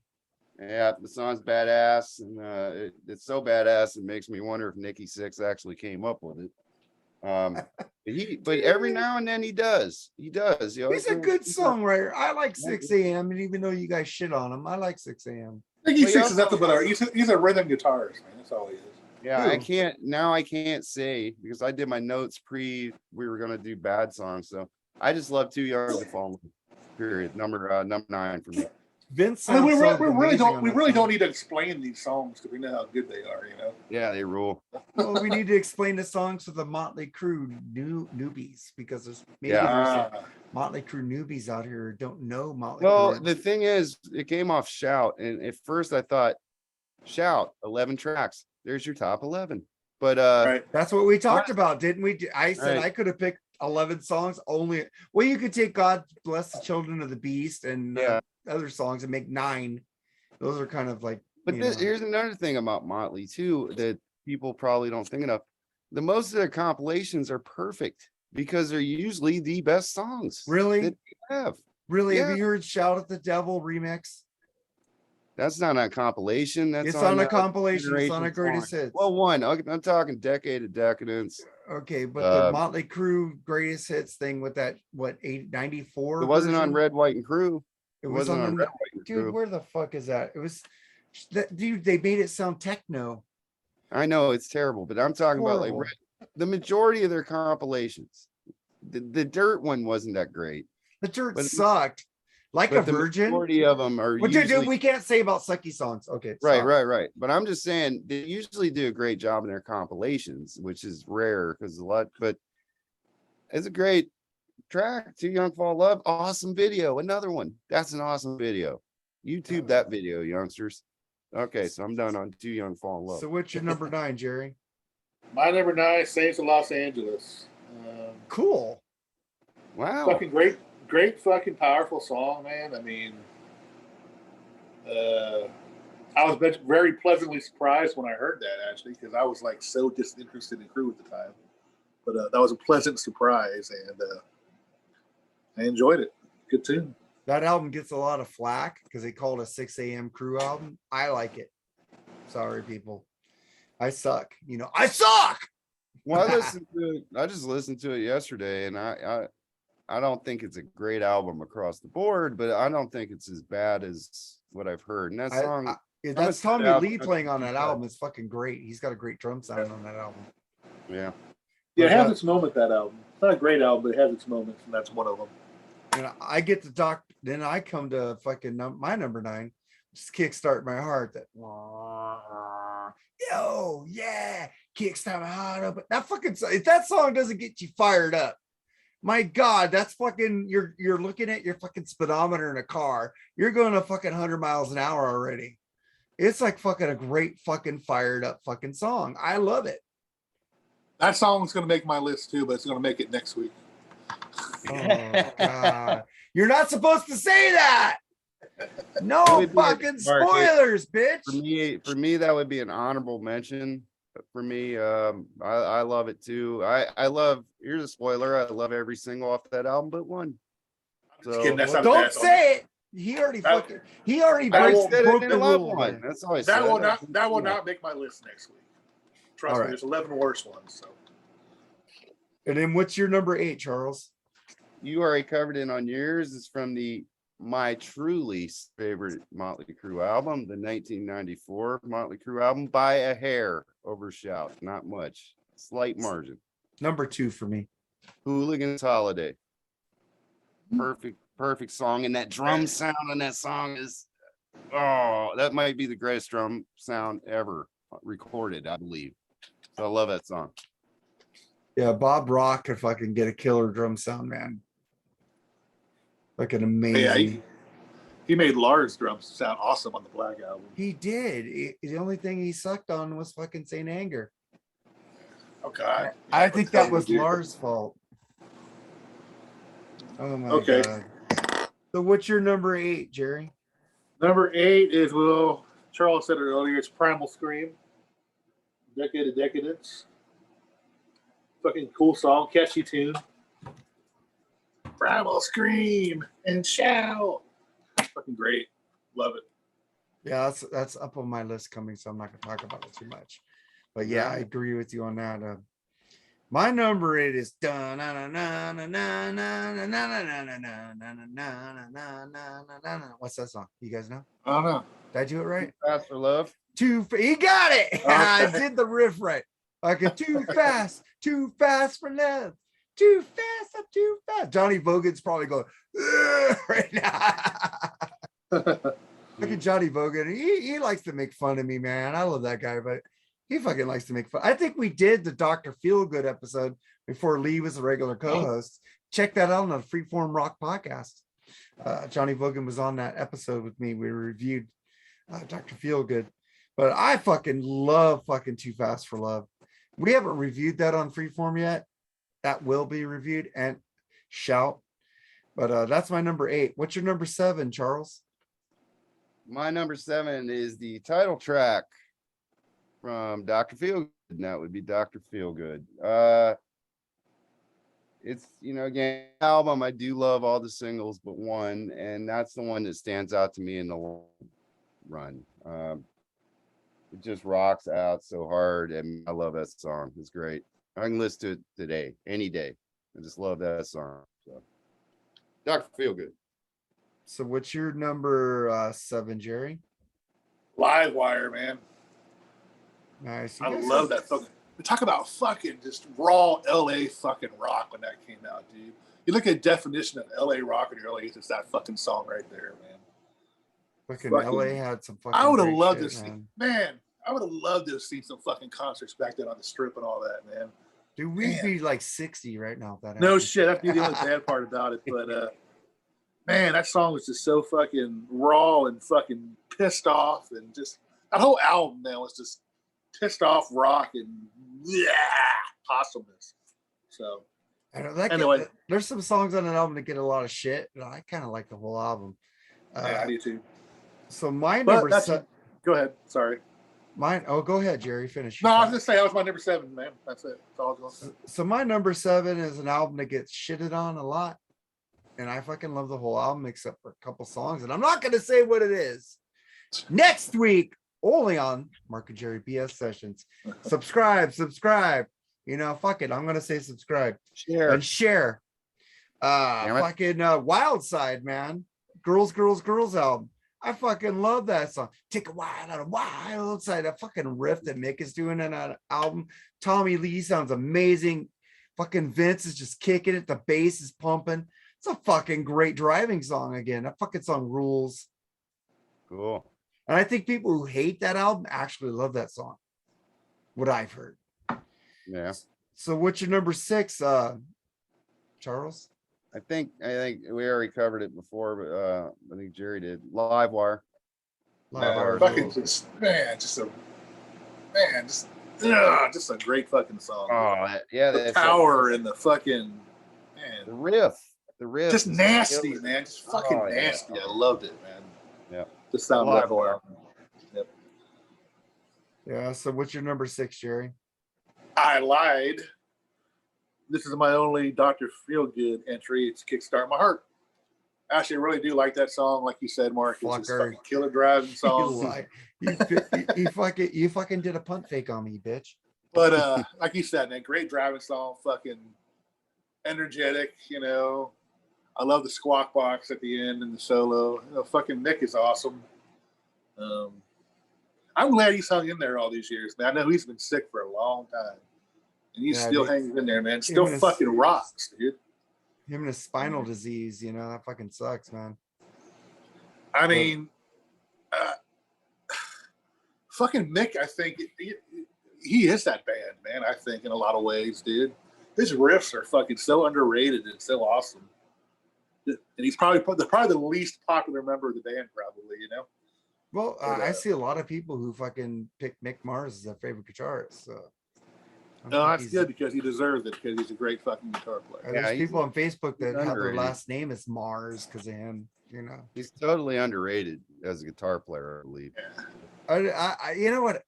Yeah, the song's badass, and it's so badass it makes me wonder if Nikki Sixx actually came up with it. But every now and then he does. He's a good songwriter. I like 6 a.m. and even though you guys shit on him, I like 6 a.m. Nikki Sixx is nothing but he's a rhythm guitarist, man. That's all he is. Yeah, I can't say because I did my notes we were gonna do bad songs, so I just love Too Young to Fall in Love. Period. Number 9 for me. Vince, I mean, we really don't need to explain these songs because we know how good they are, you know. Yeah, they rule. Well, we need to explain the songs to the Mötley Crüe newbies because there's Mötley Crüe newbies out here who don't know Mötley Crüe. Well, the thing is, it came off Shout, and at first I thought, Shout, 11 tracks. There's your top 11. But that's what we talked about, didn't we? I said I could have picked 11 songs only. Well, you could take God Bless the Children of the Beast and other songs and make 9. Those are kind of like. But here's another thing about Mötley too that people probably don't think enough. The most of their compilations are perfect because they're usually the best songs. Really? That they have. Really? Yeah. Have you heard Shout at the Devil remix? That's not a compilation. It's on a compilation. It's on a greatest hits. Well, I'm talking Decade of Decadence. Okay, but the Mötley Crüe greatest hits thing with that 94. It wasn't on Red, White, and Crew. It wasn't on Red, White, and Crew. Dude, where the fuck is that? It was that dude. They made it sound techno. I know it's terrible, but I'm talking about like the majority of their compilations. The Dirt one wasn't that great. The Dirt sucked. Like a Virgin. The majority of them are. Dude, we can't say about sucky songs. Okay. Right. But I'm just saying they usually do a great job in their compilations, which is rare because but it's a great track. Too Young to Fall in Love. Awesome video. Another one. That's an awesome video. YouTube that video, youngsters. Okay, so I'm done on Too Young to Fall in Love. So what's your number 9, Jerry? My number 9, Saints of Los Angeles. Cool. Wow. Fucking great fucking powerful song, man. I mean, I was very pleasantly surprised when I heard that, actually, because I was like so disinterested in Crüe at the time. But that was a pleasant surprise, and I enjoyed it. Good tune. That album gets a lot of flack because they call it a 6 a.m. Crüe album. I like it. Sorry, people. I suck. I suck. Well, I just listened to it yesterday, and I don't think it's a great album across the board, but I don't think it's as bad as what I've heard. And that song, that's Tommy Lee playing on that album. It's fucking great. He's got a great drum sound on that album. Yeah. Yeah, it has its moment, that album. It's not a great album, but it has its moments, and that's one of them. And I get to talk, then I come to fucking my number 9, just kickstart my heart. That yo, yeah, kickstart my heart up. That fucking, if that song doesn't get you fired up, my God, that's fucking, you're looking at your fucking speedometer in a car. You're going to fucking 100 miles an hour already. It's like fucking a great fucking fired up fucking song. I love it. That song's going to make my list too, but it's going to make it next week. Oh God. You're not supposed to say that. No fucking spoilers, bitch. For me, that would be an honorable mention. For me, I love it too. I love, here's a spoiler, I love every single off that album but one. So don't say it. He already broke the rule. That's all I said. That will yeah. not make my list next week. Trust me, there's 11 worse ones. So. And then what's your number 8, Charles? You already covered it on yours. It's from my truly favorite Mötley Crüe album, the 1994 Mötley Crüe album, by a hair over Shout, not much, slight margin. Number 2 for me. Hooligan's Holiday. Perfect song, and that drum sound on that song is, that might be the greatest drum sound ever recorded, I believe. So I love that song. Yeah, Bob Rock could fucking get a killer drum sound, man. Like an amazing. Yeah, he made Lars drums sound awesome on the Black album. He did. The only thing he sucked on was fucking Saint Anger. Oh God. I think that was Lars' fault. Oh my God. So what's your number 8, Jerry? Number 8 is, well, Charles said it earlier, it's Primal Scream. Decade of Decadence. Fucking cool song, catchy tune. Primal Scream and shout. Fucking great. Love it. Yeah, that's up on my list coming, so I'm not gonna talk about it too much. But yeah, I agree with you on that. My number 8 is what's that song? You guys know? I don't know. Did I do it right? Too Fast for Love. He got it. I did the riff right. Like a too fast for love. Too fast, I'm too fast. Johnny Vogan's probably going right now. Look at Johnny Vogan. He likes to make fun of me, man. I love that guy, but he fucking likes to make fun. I think we did the Dr. Feelgood episode before Lee was a regular co-host. Check that out on the Freeform Rock podcast. Johnny Vogan was on that episode with me. We reviewed Dr. Feelgood, but I fucking love fucking Too Fast for Love. We haven't reviewed that on Freeform yet. That will be reviewed and shout. But that's my number 8. What's your number 7, Charles? My number 7 is the title track from Dr. Feelgood, and that would be Dr. Feelgood. It's, again, album, I do love all the singles but one, and that's the one that stands out to me in the long run. It just rocks out so hard, and I love that song. It's great. I can listen to it today, any day. I just love that song. So, Dr. Feelgood. So what's your number 7, Jerry? Livewire, man. Nice. I love that fucking. We talk about fucking just raw LA fucking rock when that came out, dude. You look at definition of LA rock in the early 80s, it's that fucking song right there, man. Fucking LA had some fucking. I would have loved to see, man. I would have loved to have seen some fucking concerts back then on the Strip and all that, man. Dude, we'd be like 60 right now if that happened. No shit, that'd be the only bad part about it. But man, that song was just so fucking raw and fucking pissed off, and just that whole album, man, was just pissed off rock and awesomeness. So anyway, there's some songs on an album that get a lot of shit, but I kind of like the whole album. I do too. So my number 7. Go ahead. Sorry. Mine. Oh, go ahead, Jerry. Finish. No, I was gonna say that was my number 7, man. That's it. That's all I was gonna say. So my number 7 is an album that gets shitted on a lot, and I fucking love the whole album except for a couple songs, and I'm not gonna say what it is. Next week, only on Mark and Jerry BS Sessions. Subscribe. Fuck it. I'm gonna say subscribe, share, and share. Fucking Wild Side, man. Girls album. I fucking love that song. Take a wild out of Wild Side. That fucking riff that Mick is doing in that album. Tommy Lee sounds amazing. Fucking Vince is just kicking it. The bass is pumping. It's a fucking great driving song again. That fucking song rules. Cool. And I think people who hate that album actually love that song. What I've heard. Yeah. So what's your number 6, Charles? I think we already covered it before, but I think Jerry did. Livewire. Fucking just a great fucking song. Oh yeah, the power and the fucking man. The riff, just nasty, man. Just fucking nasty. I loved it, man. Yeah, just sound Livewire. Yep. Yeah. So what's your number 6, Jerry? I lied. This is my only Dr. Feelgood entry. It's Kickstart My Heart. Actually, I really do like that song. Like you said, Mark, it's a fucking killer driving song. you fucking did a punt fake on me, bitch. But like you said, man, great driving song, fucking energetic, you know. I love the squawk box at the end and the solo. You know, fucking Nick is awesome. I'm glad he's hung in there all these years, man. I know he's been sick for a long time. And he still hangs in there, man. Still fucking rocks, dude. Him and his spinal disease, you know, that fucking sucks, man. I mean, fucking Mick, I think he is that band, man. I think in a lot of ways, dude. His riffs are fucking so underrated and so awesome. And he's probably the least popular member of the band, probably, you know. Well, I see a lot of people who fucking pick Mick Mars as their favorite guitarist. So. No, that's good because he deserves it because he's a great fucking guitar player. There's people on Facebook that have their last name is Mars because of him. You know, he's totally underrated as a guitar player, I believe. Yeah. You know what?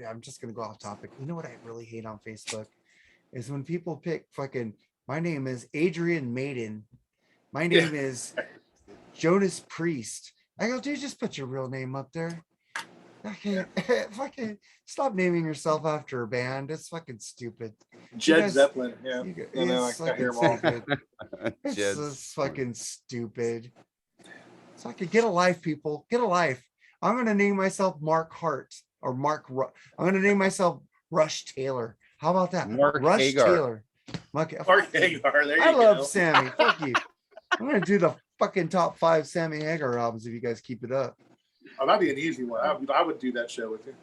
I'm just gonna go off topic. You know what I really hate on Facebook is when people pick fucking. My name is Adrian Maiden. My name is Jonas Priest. I go, dude, just put your real name up there. Okay, fucking stop naming yourself after a band. It's fucking stupid. Jed Zeppelin, yeah. It's fucking stupid. It's just fucking stupid. So I could get a life, people. Get a life. I'm gonna name myself Mark Hart or I'm gonna name myself Rush Taylor. How about that? Rush Hagar. Taylor. Mark Hagar. There you go. I love Sammy. Fuck you. I'm gonna do the fucking top 5 Sammy Hagar albums if you guys keep it up. Oh, that'd be an easy one. I would do that show with you.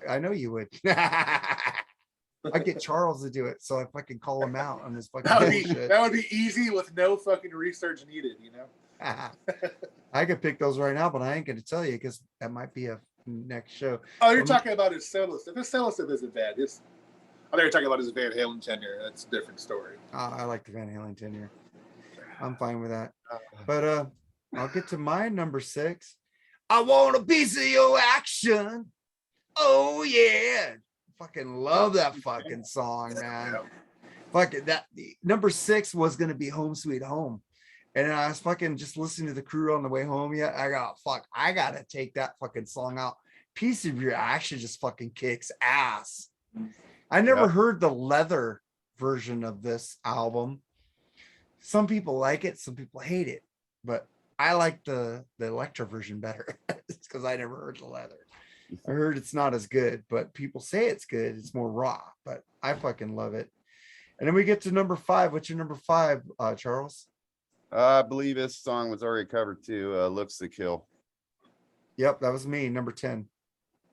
I know you would. I get Charles to do it, so if I can call him out on this fucking bullshit. That would be easy with no fucking research needed, you know. I could pick those right now, but I ain't gonna tell you because that might be a next show. Oh, you're talking about his solo stuff. His solo stuff isn't bad. I thought you were talking about his Van Halen tenure. That's a different story. I like the Van Halen tenure. I'm fine with that. But I'll get to my number 6. I want a piece of your action. Oh yeah. Fucking love that fucking song, man. Fucking that number 6 was gonna be Home Sweet Home. And I was fucking just listening to the crew on the way home. Yeah, I gotta take that fucking song out. Piece of Your Action just fucking kicks ass. I never heard the leather version of this album. Some people like it, some people hate it, but I like the Electra version better. It's because I never heard the leather. I heard it's not as good, but people say it's good. It's more raw, but I fucking love it. And then we get to number 5. What's your number 5, Charles? I believe this song was already covered too. Looks to Kill. Yep, that was me, number 10.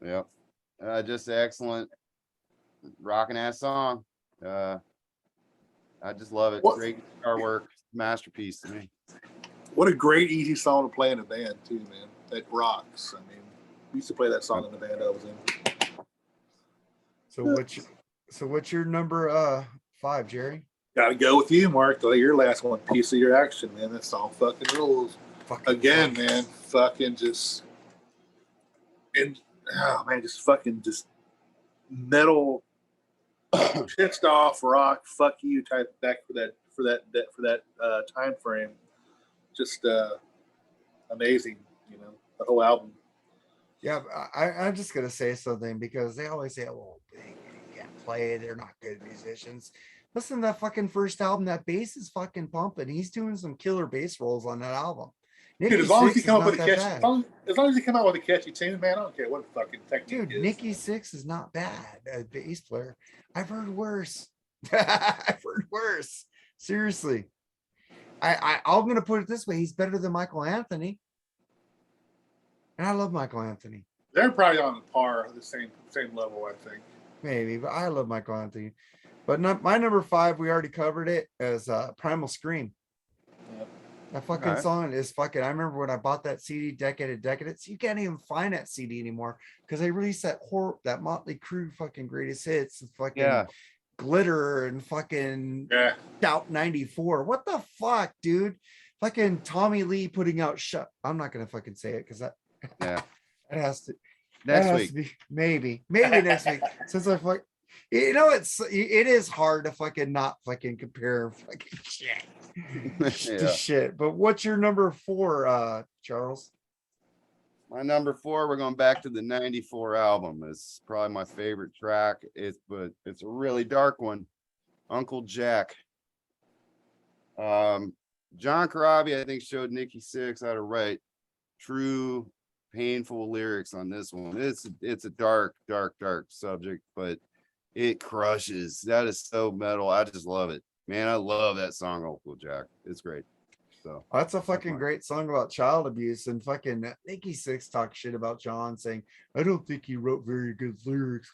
Yep. Just excellent rocking ass song. I just love it. Great guitar work, masterpiece to me. What a great, easy song to play in a band too, man. That rocks. I mean, we used to play that song in the band I was in. So what's your number 5, Jerry? Gotta go with you, Mark. Your last one, Piece of Your Action, man. That song fucking rules. Again, man. Fucking just just metal, pissed off rock. Fuck you type back for that time frame. Just amazing, you know, the whole album. Yeah, I'm just gonna say something because they always say, "Well, they can't play; they're not good musicians." Listen to that fucking first album. That bass is fucking pumping. He's doing some killer bass rolls on that album. Dude, as long as he come up with a catchy, as long as he come out with a catchy tune, man, I don't care what the fucking technique is. Nikki Sixx is not bad as bass player. I've heard worse. I've heard worse. Seriously. I'm gonna put it this way: he's better than Michael Anthony, and I love Michael Anthony. They're probably on par, the same level, I think. Maybe, but I love Michael Anthony. But my number 5, we already covered it, as Primal Scream. Yep. That fucking song is fucking. I remember when I bought that CD, Decade of Decadence. You can't even find that CD anymore because they released that Mötley Crüe fucking greatest hits, and fucking Glitter and fucking Shout 94. What the fuck, dude? Fucking Tommy Lee putting out I'm not gonna fucking say it because that it has to next week. To be, maybe next week. Since I fuck, it is hard to fucking not fucking compare fucking shit to shit. But what's your number 4, Charles? My number 4, we're going back to the 94 album. It's probably my favorite track. But it's a really dark one. Uncle Jack. John Corabi, I think, showed Nikki Sixx how to write true, painful lyrics on this one. It's a dark subject, but it crushes. That is so metal. I just love it. Man, I love that song, Uncle Jack. It's great. So that's a fucking great song about child abuse, and fucking Nikki Sixx talks shit about John, saying, I don't think he wrote very good lyrics.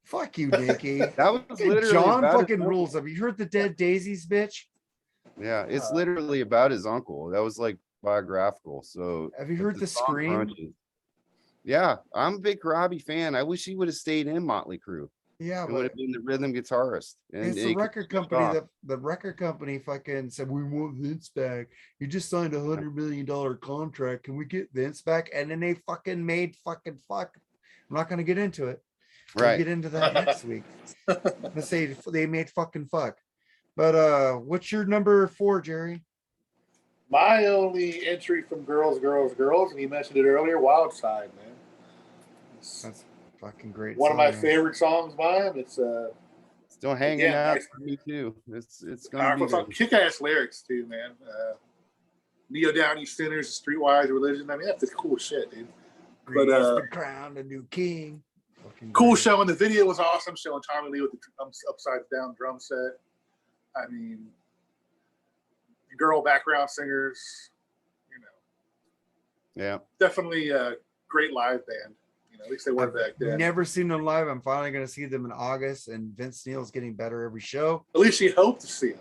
Fuck you, Nikki. That was literally John fucking rules. Have you heard the Dead Daisies, bitch? Yeah, it's literally about his uncle. That was like biographical. So have you heard the Scream? Crunches. Yeah, I'm a big Corabi fan. I wish he would have stayed in Mötley Crüe. Yeah, it would have been the rhythm guitarist. And it's the record company the record company fucking said, we want Vince back. You just signed $100 million contract. Can we get Vince back? And then they fucking made fucking fuck. I'm not gonna get into it. We'll get into that next week. Let's say they made fucking fuck. But what's your number 4, Jerry? My only entry from Girls, and you mentioned it earlier, Wild Side, man. That's fucking great. One of my favorite songs by him. It's still hanging out for me too. It's gonna be kick-ass lyrics too, man. Neo Downey Sinners, Streetwise Religion. I mean, that's the cool shit, dude. But the crown, the new king. Cool show, and the video was awesome, showing Tommy Lee with the upside down drum set. I mean, girl background singers, definitely a great live band. At least they were back then. Never seen them live. I'm finally going to see them in August, and Vince Neil's getting better every show. At least you hope to see them.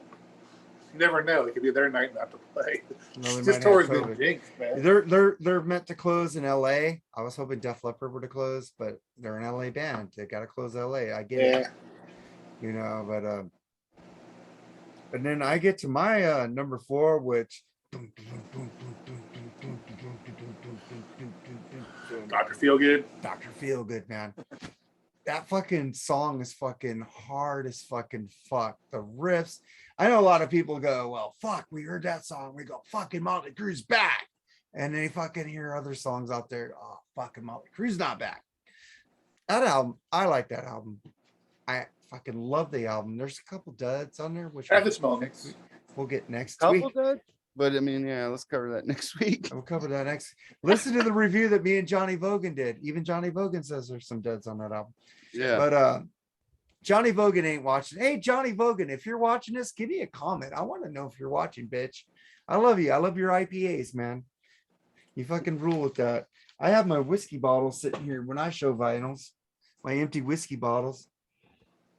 You never know; it could be their night not to play. No, this tour's been jinxed, man. They're meant to close in LA. I was hoping Def Leppard would have closed, but they're an LA band. They got to close LA. I get it. But and then I get to my number 4, which Dr. Feelgood. Dr. Feelgood, man. That fucking song is fucking hard as fucking fuck. The riffs. I know a lot of people go, well, fuck, we heard that song. We go, fucking Mötley Crüe's back. And they fucking hear other songs out there. Oh, fucking Mötley Crüe's not back. That album, I like that album. I fucking love the album. There's a couple duds on there, which we'll get next week. Duds? But I mean, let's cover that next week. We'll cover that next. Listen to the review that me and Johnny Vogan did. Even Johnny Vogan says there's some duds on that album. Yeah. But Johnny Vogan ain't watching. Hey, Johnny Vogan, if you're watching this, give me a comment. I want to know if you're watching, bitch. I love you. I love your IPAs, man. You fucking rule with that. I have my whiskey bottles sitting here when I show vinyls. My empty whiskey bottles.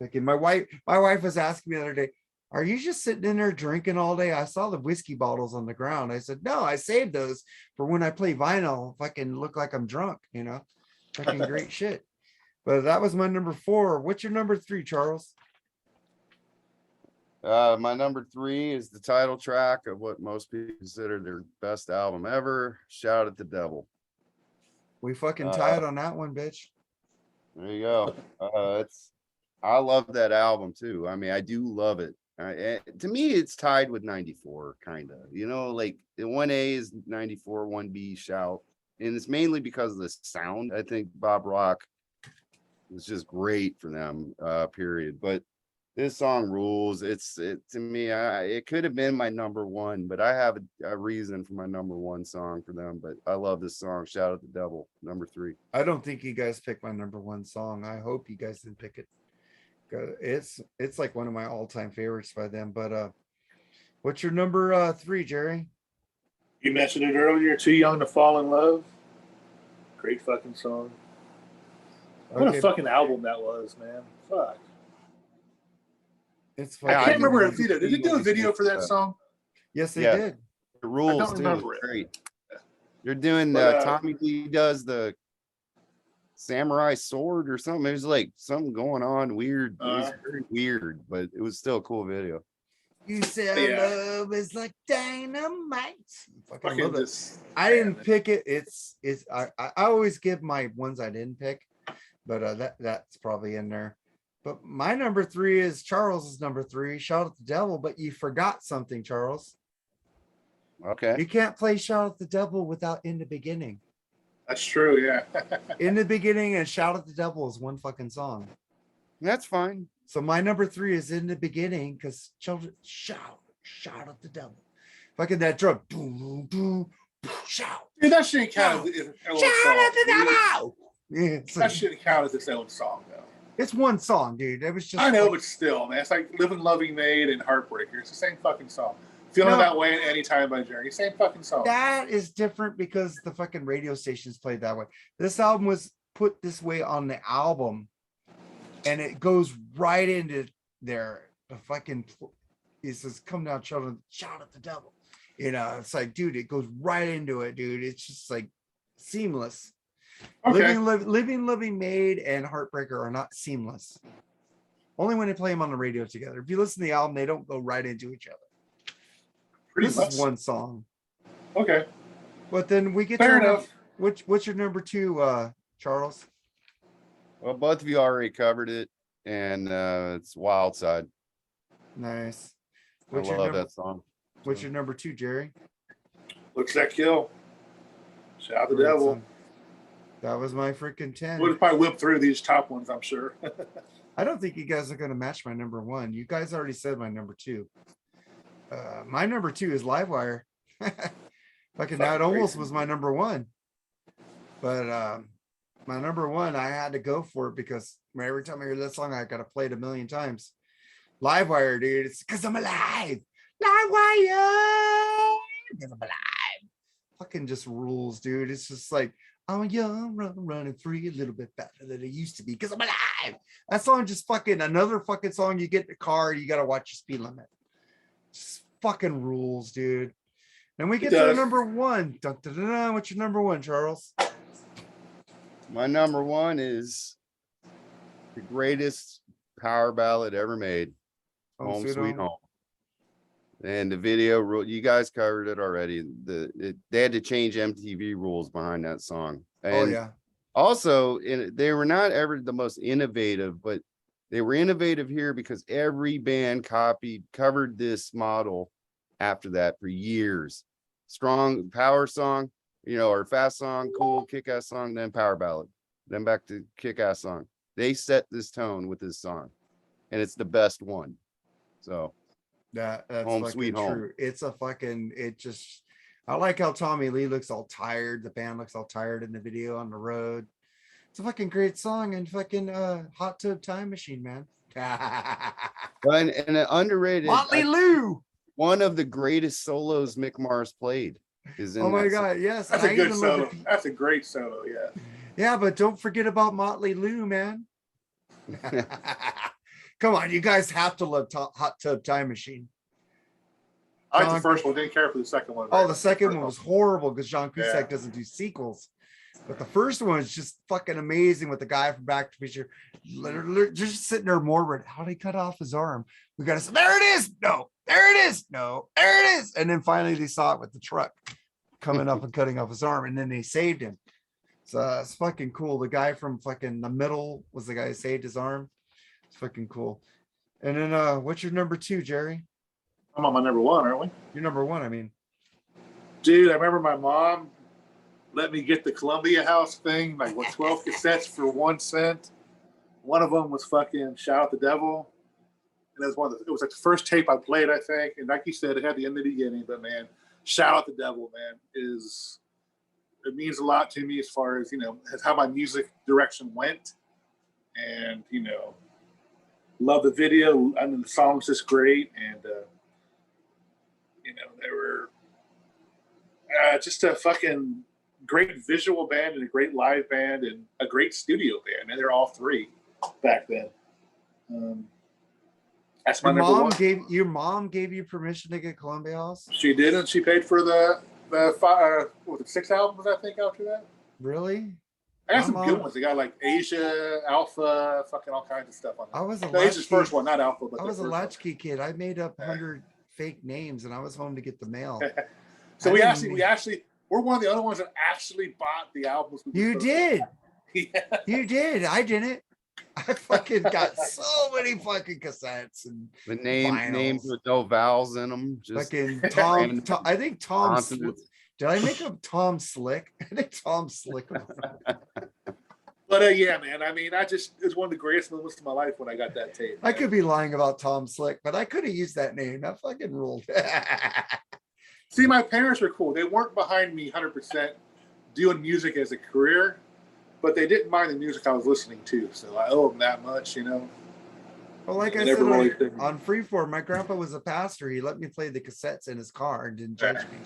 Like, my wife was asking me the other day, are you just sitting in there drinking all day? I saw the whiskey bottles on the ground. I said, no, I saved those for when I play vinyl. Fucking look like I'm drunk, fucking great shit. But that was my number 4. What's your number 3, Charles? My number 3 is the title track of what most people consider their best album ever, Shout at the Devil. We fucking tied on that one, bitch. There you go. I love that album too. I mean, I do love it. To me, it's tied with 94, kind of. Like the 1A is 94, 1B Shout, and it's mainly because of the sound. I think Bob Rock was just great for them. Period. But this song rules. To me, it could have been my number 1, but I have a reason for my number 1 song for them. But I love this song, Shout at the Devil, number 3. I don't think you guys picked my number 1 song. I hope you guys didn't pick it. It's like one of my all-time favorites by them. But What's your number 3, Jerry? You mentioned it earlier. Too Young to Fall in Love. Great fucking song. What a fucking album that was, man. Fuck. It's I can't remember a video. Did they do a video for that song? Yes, they did. The rules. I don't remember it. Great. They're doing Tommy Lee does the samurai sword or something. It was like something going on weird. It was very weird, but it was still a cool video. You say love is like dynamite. Fucking love it. I didn't pick it. I always give my ones I didn't pick, but that's probably in there. But my number 3 is Charles's number 3, Shout at the Devil, but you forgot something, Charles. Okay. You can't play Shout at the Devil without In the Beginning. That's true, yeah. In the Beginning and Shout at the Devil is one fucking song. That's fine. So my number 3 is In the Beginning because children shout at the devil. Fucking that drum. Boom, boom, boom, shout. Dude, that shouldn't count as its own song. At the devil. Yeah, that shouldn't count as its own song, though. It's one song, dude. It was just. I know, but still, man. It's like Living Loving Maid and Heartbreaker. It's the same fucking song. Feeling That Way at Any Time by Journey. Same fucking song. That is different because the fucking radio stations played that way. This album was put this way on the album, and it goes right into there. The fucking it says, "Come down, children, shout at the devil." You know, it's like, dude, it goes right into it, dude. It's just like seamless. Okay. Living Loving Maid and Heartbreaker are not seamless. Only when they play them on the radio together. If you listen to the album, they don't go right into each other. This is one song. Okay. But then we get fair enough. What's your number 2, Charles? Well, both of you already covered it, and it's Wild Side. Nice. I love that song. What's your number 2, Jerry? Looks That Kill. Shout the devil. Song. That was my freaking 10. We'll probably whip through these top ones, I'm sure. I don't think you guys are going to match my number 1. You guys already said my number 2. My number 2 is Livewire. Fucking that almost was my number 1. But my number 1, I had to go for it because every time I hear that song, I got to play it a million times. Livewire, dude. It's because I'm alive. Livewire. Because I'm alive. Fucking just rules, dude. It's just like, I'm young, running free, a little bit better than I used to be because I'm alive. That song just fucking another fucking song. You get in the car, you got to watch your speed limit. Just fucking rules, dude. And we get to number 1. Dun, dun, dun, dun. What's your number 1, Charles? My number 1 is the greatest power ballad ever made, Home Sweet Home. And the video, you guys covered it already. They had to change MTV rules behind that song. And also, they were not ever the most innovative, but they were innovative here because every band covered this model after that for years. Strong power song, or fast song, cool kick-ass song, then power ballad, then back to kick-ass song. They set this tone with this song, and it's the best one. So that's Home Sweet Home. True. It's I like how Tommy Lee looks all tired. The band looks all tired in the video on the road. It's a fucking great song and fucking Hot Tub Time Machine, man. and an underrated Motley Lou. One of the greatest solos Mick Mars played is in. Oh my god, yes. That's a good solo. That's a great solo, yeah. Yeah, but don't forget about Motley Lou, man. Come on, you guys have to love Hot Tub Time Machine. I like the first one, didn't care for the second one. Oh, the second one was horrible because John Cusack doesn't do sequels. But the first one is just fucking amazing with the guy from Back to the Future. Literally just sitting there morbid. How did he cut off his arm? We got to say, there it is. No, there it is. No, there it is. And then finally they saw it with the truck coming up and cutting off his arm. And then they saved him. So it's fucking cool. The guy from fucking The Middle was the guy who saved his arm. It's fucking cool. And then what's your number 2, Jerry? I'm on my number 1, aren't we? You're number 1, I mean. Dude, I remember my mom let me get the Columbia House thing, like 12 cassettes for 1 cent. One of them was fucking Shout at the Devil. And it was like the first tape I played, I think. And like you said, it had the end and the beginning, but man, Shout at the Devil, man, it means a lot to me as far as, how my music direction went. And, love the video. I mean, the song's just great. And You know, they were just a fucking great visual band and a great live band and a great studio band. And they're all three back then. That's my number one. Your mom gave you permission to get Columbia House? She did, and she paid for the 6 albums, I think, after that. Really? I got some good ones. They got like Asia, Alpha, fucking all kinds of stuff on it. Asia's first one, not Alpha, but I was a latchkey kid. I made up 100 fake names, and I was home to get the mail. So we're one of the other ones that actually bought the albums. You did. Yeah. You did. I didn't. I fucking got so many fucking cassettes and the names with no vowels in them. Just fucking Tom. I think Tom. Did I make up Tom Slick? I think Tom Slick. But yeah, man. I mean, it's one of the greatest moments of my life when I got that tape. I could be lying about Tom Slick, but I could have used that name. That fucking ruled. See, my parents were cool. They weren't behind me 100% doing music as a career, but they didn't mind the music I was listening to. So I owe them that much, you know. Well, like I said on Freeform, my grandpa was a pastor. He let me play the cassettes in his car and didn't judge me.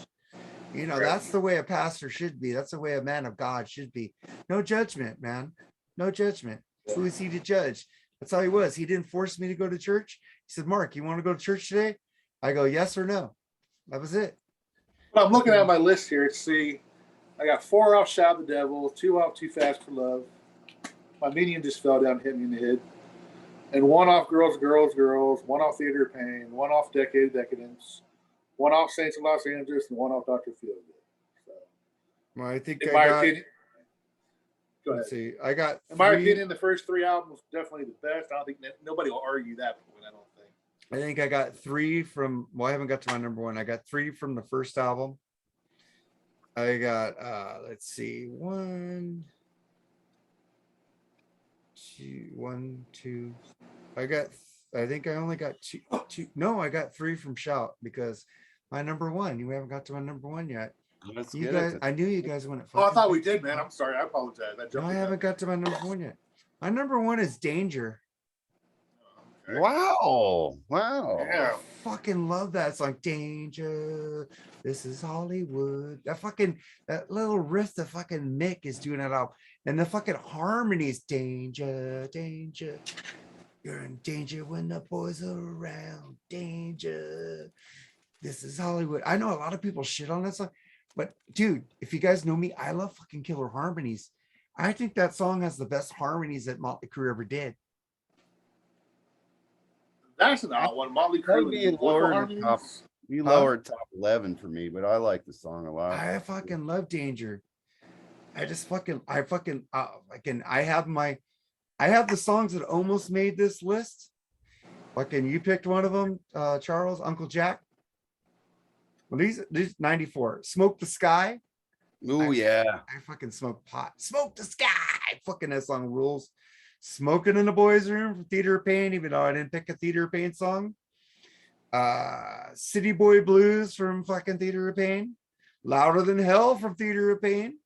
You know, that's the way a pastor should be. That's the way a man of God should be. No judgment, man. No judgment. Who is he to judge? That's how he was. He didn't force me to go to church. He said, Mark, you want to go to church today? I go, yes or no. That was it. Well, I'm looking at my list here. See, I got 4 off Shout the Devil, 2 off Too Fast for Love. My median just fell down and hit me in the head. And 1 off Girls, Girls, Girls, 1 off Theater of Pain, 1 off Decade of Decadence, 1 off Saints of Los Angeles, and 1 off Dr. Feelgood. So, well, I think in my opinion, go ahead. Let's see. I got in my opinion, the first 3 albums definitely the best. I don't think nobody will argue that point. I think I got 3 from. Well, I haven't got to my number 1. I got 3 from the first album. I got let's see, 1, 2. I think I only got two. No, I got 3 from Shout because my number 1. You haven't got to my number 1 yet. You guys, I knew you guys wouldn't. Oh, I thought we did, man. I'm sorry. I apologize. I haven't got to my number 1 yet. My number 1 is Danger. Okay. Wow. Yeah. I fucking love that song. Danger. This is Hollywood. That little riff that fucking Mick is doing it out. And the fucking harmonies. Danger, danger. You're in danger when the boys are around. Danger. This is Hollywood. I know a lot of people shit on that song, but dude, if you guys know me, I love fucking killer harmonies. I think that song has the best harmonies that Mötley Crüe ever did. That's an odd one. Mötley Crüe. You lowered top 11 for me, but I like the song a lot. I fucking love Danger. I have the songs that almost made this list. Fucking, you picked one of them, Charles, Uncle Jack. Well, these 94. Smoke the Sky. Oh yeah. I fucking smoke pot. Smoke the Sky. Fucking that song rules. Smoking in the Boys' Room from Theater of Pain, even though I didn't pick a Theater of Pain song. City Boy Blues from fucking Theater of Pain. Louder Than Hell from Theater of Pain.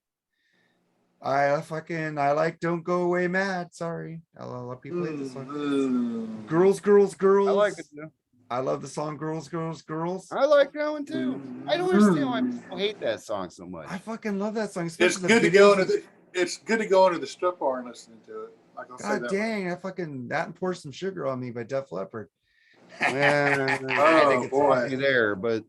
I like Don't Go Away Mad. Sorry. I'll let people hate this song. Girls, Girls, Girls. I like it too. I love the song Girls, Girls, Girls. I like that one too. I don't understand why people hate that song so much. I fucking love that song. It's good to go into the strip bar and listening to it. God dang, that and Pour Some Sugar on Me by Def Leppard. I think it's funny there, but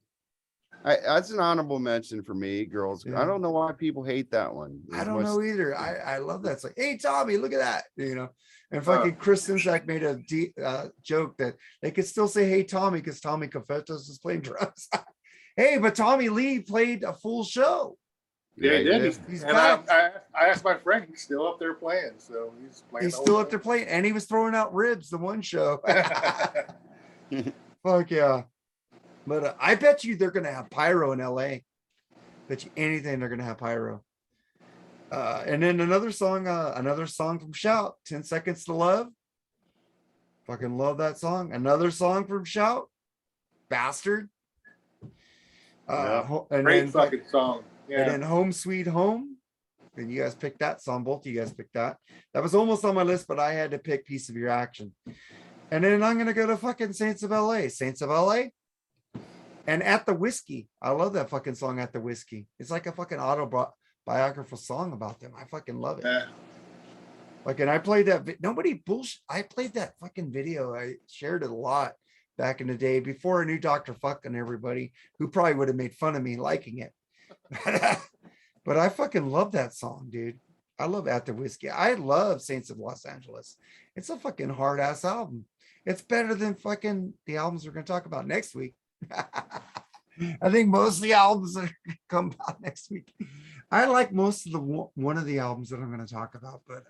that's an honorable mention for me, Girls. Yeah. I don't know why people hate that one. I don't know either. I love that. It's like, hey Tommy, look at that, you know. And fucking Chris Simzak made a joke that they could still say hey Tommy because Tommy Confetos is playing drums. Hey, but Tommy Lee played a full show. Yeah, he did. He's back. I asked my friend, he's still up there playing, so he's playing. He's still up there playing, and he was throwing out ribs the one show. Fuck yeah. But I bet you they're gonna have pyro in LA. Bet you anything they're gonna have pyro. And then another song from Shout, 10 Seconds to Love. Fucking love that song. Another song from Shout, Bastard. Great fucking song. Yeah. And then Home Sweet Home. And you guys picked that song. Both of you guys picked that. That was almost on my list, but I had to pick Piece of Your Action. And then I'm gonna go to fucking Saints of LA. Saints of LA. And At the Whiskey. I love that fucking song, At the Whiskey. It's like a fucking autobiographical song about them. I fucking love it. Yeah. Like, and I played that. Nobody bullshit. I played that fucking video. I shared it a lot back in the day before I knew Dr. Fucking everybody, who probably would have made fun of me liking it. But I fucking love that song, dude. I love At the Whiskey. I love Saints of Los Angeles. It's a fucking hard ass album. It's better than fucking the albums we're going to talk about next week. I think most of the albums are going to come out next week. I like most of the one of the albums that I'm going to talk about, but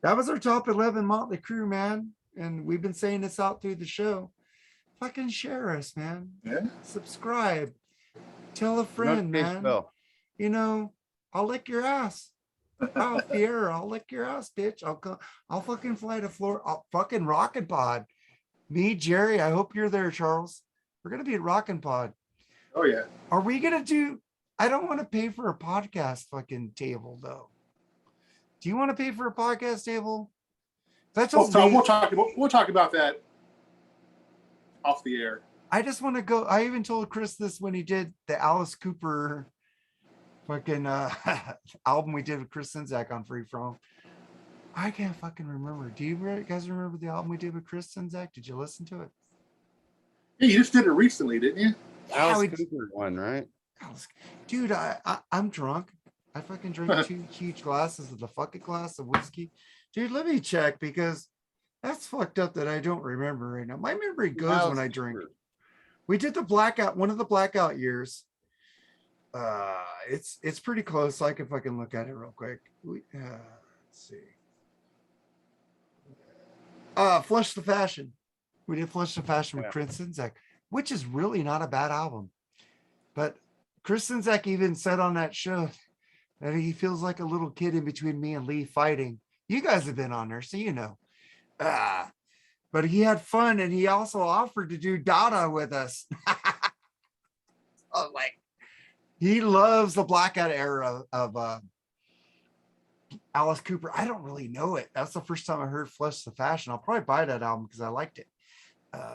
that was our top 11 Mötley Crüe, man. And we've been saying this out through the show. Fucking share us, man. Yeah. Subscribe. Tell a friend, man. Bell. You know, I'll lick your ass. I'll fear. I'll lick your ass, bitch. I'll fucking fly to Florida. I'll fucking Rockin' Pod. Me, Jerry. I hope you're there, Charles. We're gonna be at Rockin' Pod. Oh yeah. Are we gonna do? I don't want to pay for a podcast fucking table though. Do you want to pay for a podcast table? That's we'll talk about that off the air. I just want to go. I even told Chris this when he did the Alice Cooper fucking album we did with Chris Czynszak on Freeform. I can't fucking remember. Do you guys remember the album we did with Chris Czynszak? Did you listen to it? Yeah, you just did it recently, didn't you? Alice Cooper one, right? Dude, I'm drunk. I fucking drank 2 huge glasses of the fucking glass of whiskey. Dude, let me check because that's fucked up that I don't remember right now. My memory goes when I drink. We did the blackout, one of the blackout years. It's pretty close. So I can fucking look at it real quick. Let's see. Flush the Fashion. We did Flush the Fashion with Chris Czynszak, which is really not a bad album. But Chris Czynszak even said on that show that he feels like a little kid in between me and Lee fighting. You guys have been on there, so you know. But he had fun, and he also offered to do Dada with us. So, like, he loves the blackout era of Alice Cooper. I don't really know it. That's the first time I heard Flush the Fashion. I'll probably buy that album because I liked it.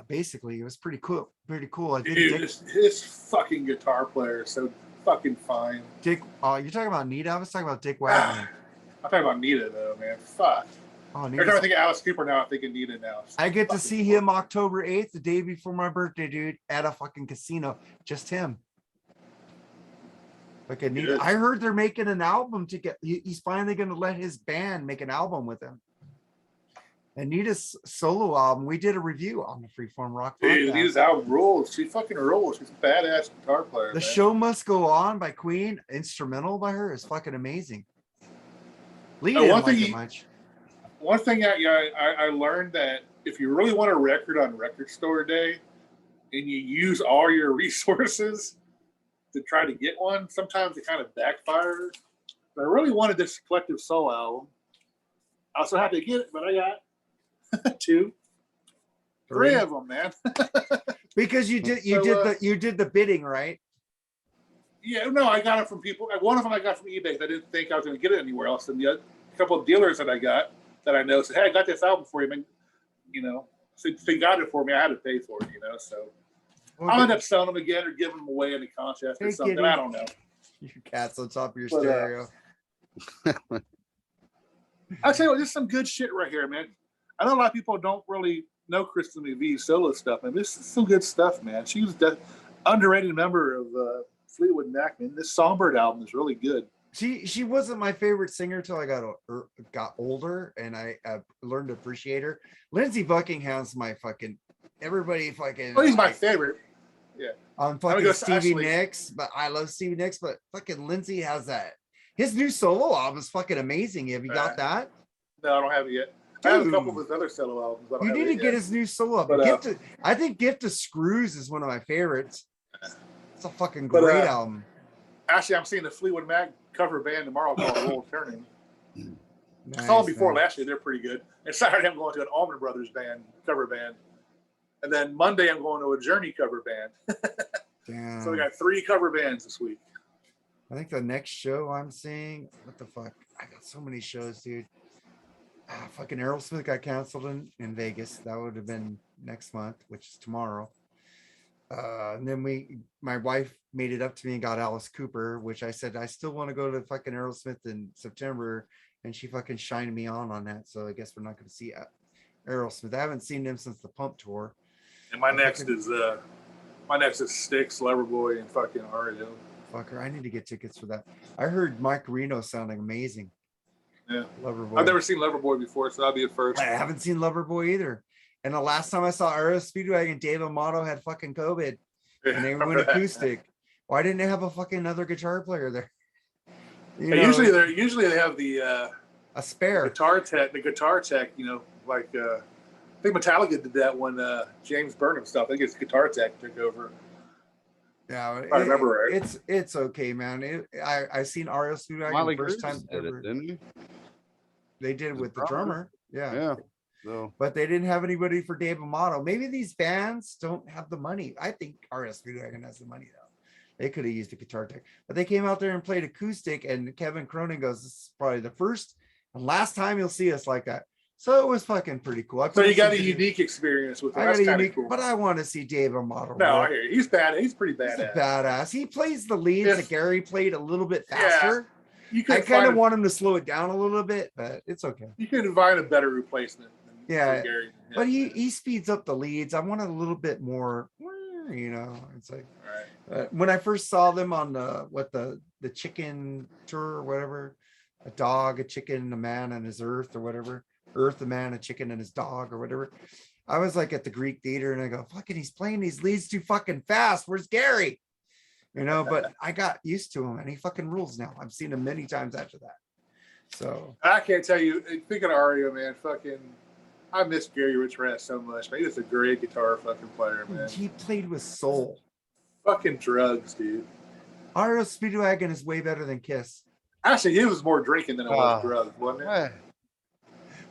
Basically, it was pretty cool. Pretty cool. I think his fucking guitar player is so fucking fine. Dick, you're talking about Nita? I was talking about Dick Wagner. I'm talking about Nita though, man. Fuck. Oh, every time I think of Alice Cooper now, I'm thinking Nita now. I get to see him October 8th, the day before my birthday, dude, at a fucking casino. Just him. Like Nita. I heard they're making an album to get. He's finally going to let his band make an album with him. Anita's solo album. We did a review on the Freeform Rock podcast. Dude, Anita's album rules. She fucking rules. She's a badass guitar player. The Show Must Go On by Queen, instrumental by her, is fucking amazing. Lee didn't like it much. One thing I learned that if you really want a record on Record Store Day and you use all your resources to try to get one, sometimes it kind of backfires. But I really wanted this Collective Soul album. I also had to get it, but I got 2, 3 of them, man. Because you did the bidding, right? Yeah, no, I got it from people. One of them I got from eBay. I didn't think I was going to get it anywhere else. And the other couple of dealers that I got that I know said, "Hey, I got this album for you, man." You know, so they got it for me. I had to pay for it, you know. So I'll end up selling them again or giving them away in a contest or something. I don't know. Your cat's on top of your stereo. I'll tell you what, this is some good shit right here, man. I know a lot of people don't really know Kristen McVie's solo stuff, man. This is some good stuff, man. She was the underrated member of Fleetwood Mac, man. This Songbird album is really good. She wasn't my favorite singer till I got older and I learned to appreciate her. Lindsey Buckingham's my fucking everybody fucking. Oh, he's my favorite. Yeah, I'm fucking Stevie Nicks, but I love Stevie Nicks. But fucking Lindsey has that. His new solo album is fucking amazing. Have you got that? No, I don't have it yet. Dude, I have a couple of his other solo albums. You need to get his new solo album. I think Gift of Screws is one of my favorites. It's a fucking great album. Actually, I'm seeing the Fleetwood Mac cover band tomorrow called Roll Turning. I saw them before last year. They're pretty good. And Saturday, I'm going to an Allman Brothers band, cover band. And then Monday, I'm going to a Journey cover band. Damn. So we got 3 cover bands this week. I think the next show I'm seeing, what the fuck? I got so many shows, dude. Fucking Aerosmith got canceled in Vegas. That would have been next month, which is tomorrow. And then my wife made it up to me and got Alice Cooper, which I said I still want to go to fucking Aerosmith in September, and she fucking shined me on that. So I guess we're not going to see Aerosmith. I haven't seen them since the Pump tour. And my next is Styx, Loverboy, and fucking REO. Fucker, I need to get tickets for that. I heard Mike Reno sounding amazing. Yeah, Loverboy. I've never seen Loverboy before, so that'll be a first. I haven't seen Loverboy either. And the last time I saw REO Speedwagon, Dave Amato had fucking COVID, and they went acoustic. Why didn't they have a fucking another guitar player there? Usually they have the a spare guitar tech. The guitar tech, like I think Metallica did that when James Burnham stopped. I think it's guitar tech took over. Yeah, if I remember right. It's okay, man. I seen REO Speedwagon the first time ever. Didn't they did it with the drummer. Yeah. So. But they didn't have anybody for Dave Amato. Maybe these bands don't have the money. I think REO Speedwagon has the money though. They could have used a guitar tech, but they came out there and played acoustic. And Kevin Cronin goes, "This is probably the first and last time you'll see us like that." So it was fucking pretty cool. So you got a unique experience with it. I got a unique, cool. But I want to see Dave Amato. No, I hear you. He's bad. He's pretty badass. He's badass. He plays the leads that Gary played a little bit faster. Yeah, I kind of want him to slow it down a little bit, but it's okay. You could find a better replacement. Yeah, but he speeds up the leads. I want a little bit more, it's like when I first saw them on the chicken tour or whatever, a dog, a chicken, a man and his earth or whatever, earth, a man, a chicken and his dog or whatever. I was like at the Greek theater and I go, fucking, he's playing these leads too fucking fast. Where's Gary? But I got used to him and he fucking rules now. I've seen him many times after that. So I can't tell you, speaking of REO, man, fucking I miss Gary Richrath so much, man. He was a great guitar fucking player, man. He played with soul. Fucking drugs, dude. REO Speedwagon is way better than Kiss. Actually, it was more drinking than it was drugs, wasn't it?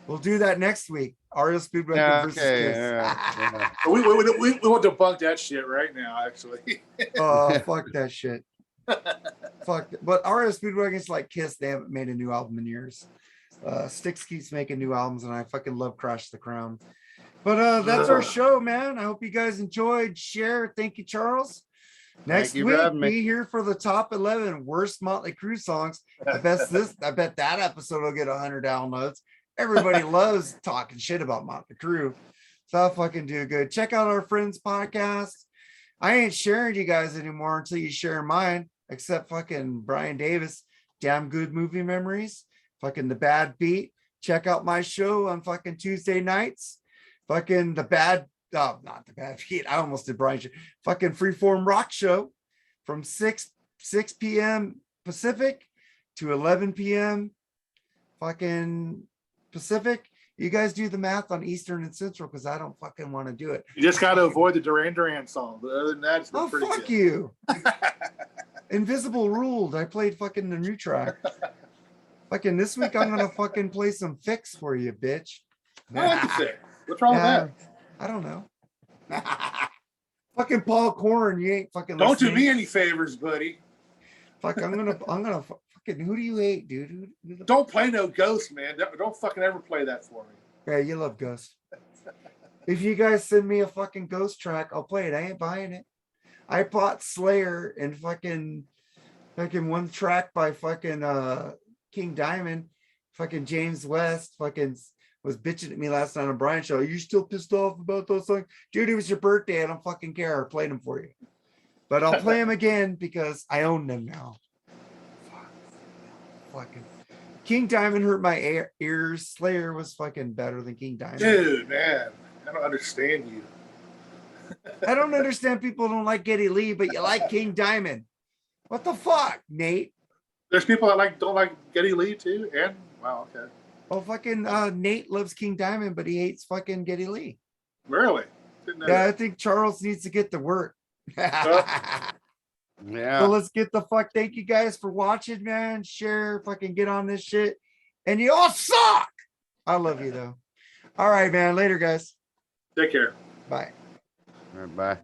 We'll do that next week. REO Speedwagon versus Kiss. Yeah. we want to debunk that shit right now, actually. Oh, fuck that shit. Fuck. But REO Speedwagon is like Kiss. They haven't made a new album in years. Styx keeps making new albums and I fucking love Crash the Crown. But that's our show, man. I hope you guys enjoyed. Share. Thank you, Charles. Next week, be here for the top 11 worst Mötley Crüe songs. I bet that episode will get 100 downloads. Everybody loves talking shit about Mötley Crüe. So I'll fucking do good. Check out our friends' podcast. I ain't sharing you guys anymore until you share mine, except fucking Brian Davis, Damn Good Movie Memories. Fucking The Bad Beat. Check out my show on fucking Tuesday nights. Fucking not The Bad Beat. I almost did Brian's show. Fucking Freeform Rock Show from 6 p.m. Pacific to 11 p.m. fucking Pacific. You guys do the math on Eastern and Central because I don't fucking want to do it. You just got to avoid the Duran Duran song. But other than that, it's been pretty fuck good. You. Invisible Ruled. I played fucking the new track. Fucking this week I'm gonna fucking play some Fix for you, bitch. I like the Fix. What's wrong with that? I don't know. Fucking Paul Corn, you ain't fucking. Don't do me any favors, buddy. Fuck, I'm gonna fucking. Who do you hate, dude? Don't play no Ghost, man. Don't fucking ever play that for me. Yeah, you love Ghost. If you guys send me a fucking Ghost track, I'll play it. I ain't buying it. I bought Slayer and fucking one track by fucking King Diamond. Fucking James West fucking was bitching at me last night on Brian's show. Are you still pissed off about those songs? Dude, it was your birthday. I don't fucking care. I played them for you. But I'll play them again because I own them now. Fucking King Diamond hurt my ears. Slayer was fucking better than King Diamond. Dude, man. I don't understand you. I don't understand people don't like Geddy Lee, but you like King Diamond. What the fuck, Nate? There's people that don't like Geddy Lee too, and wow, okay. Oh, fucking Nate loves King Diamond, but he hates fucking Geddy Lee. Really? Yeah, I think Charles needs to get to work. Yeah. So let's get the fuck. Thank you guys for watching, man. Share, fucking get on this shit. And you all suck. I love you though. All right, man. Later, guys. Take care. Bye. All right, bye.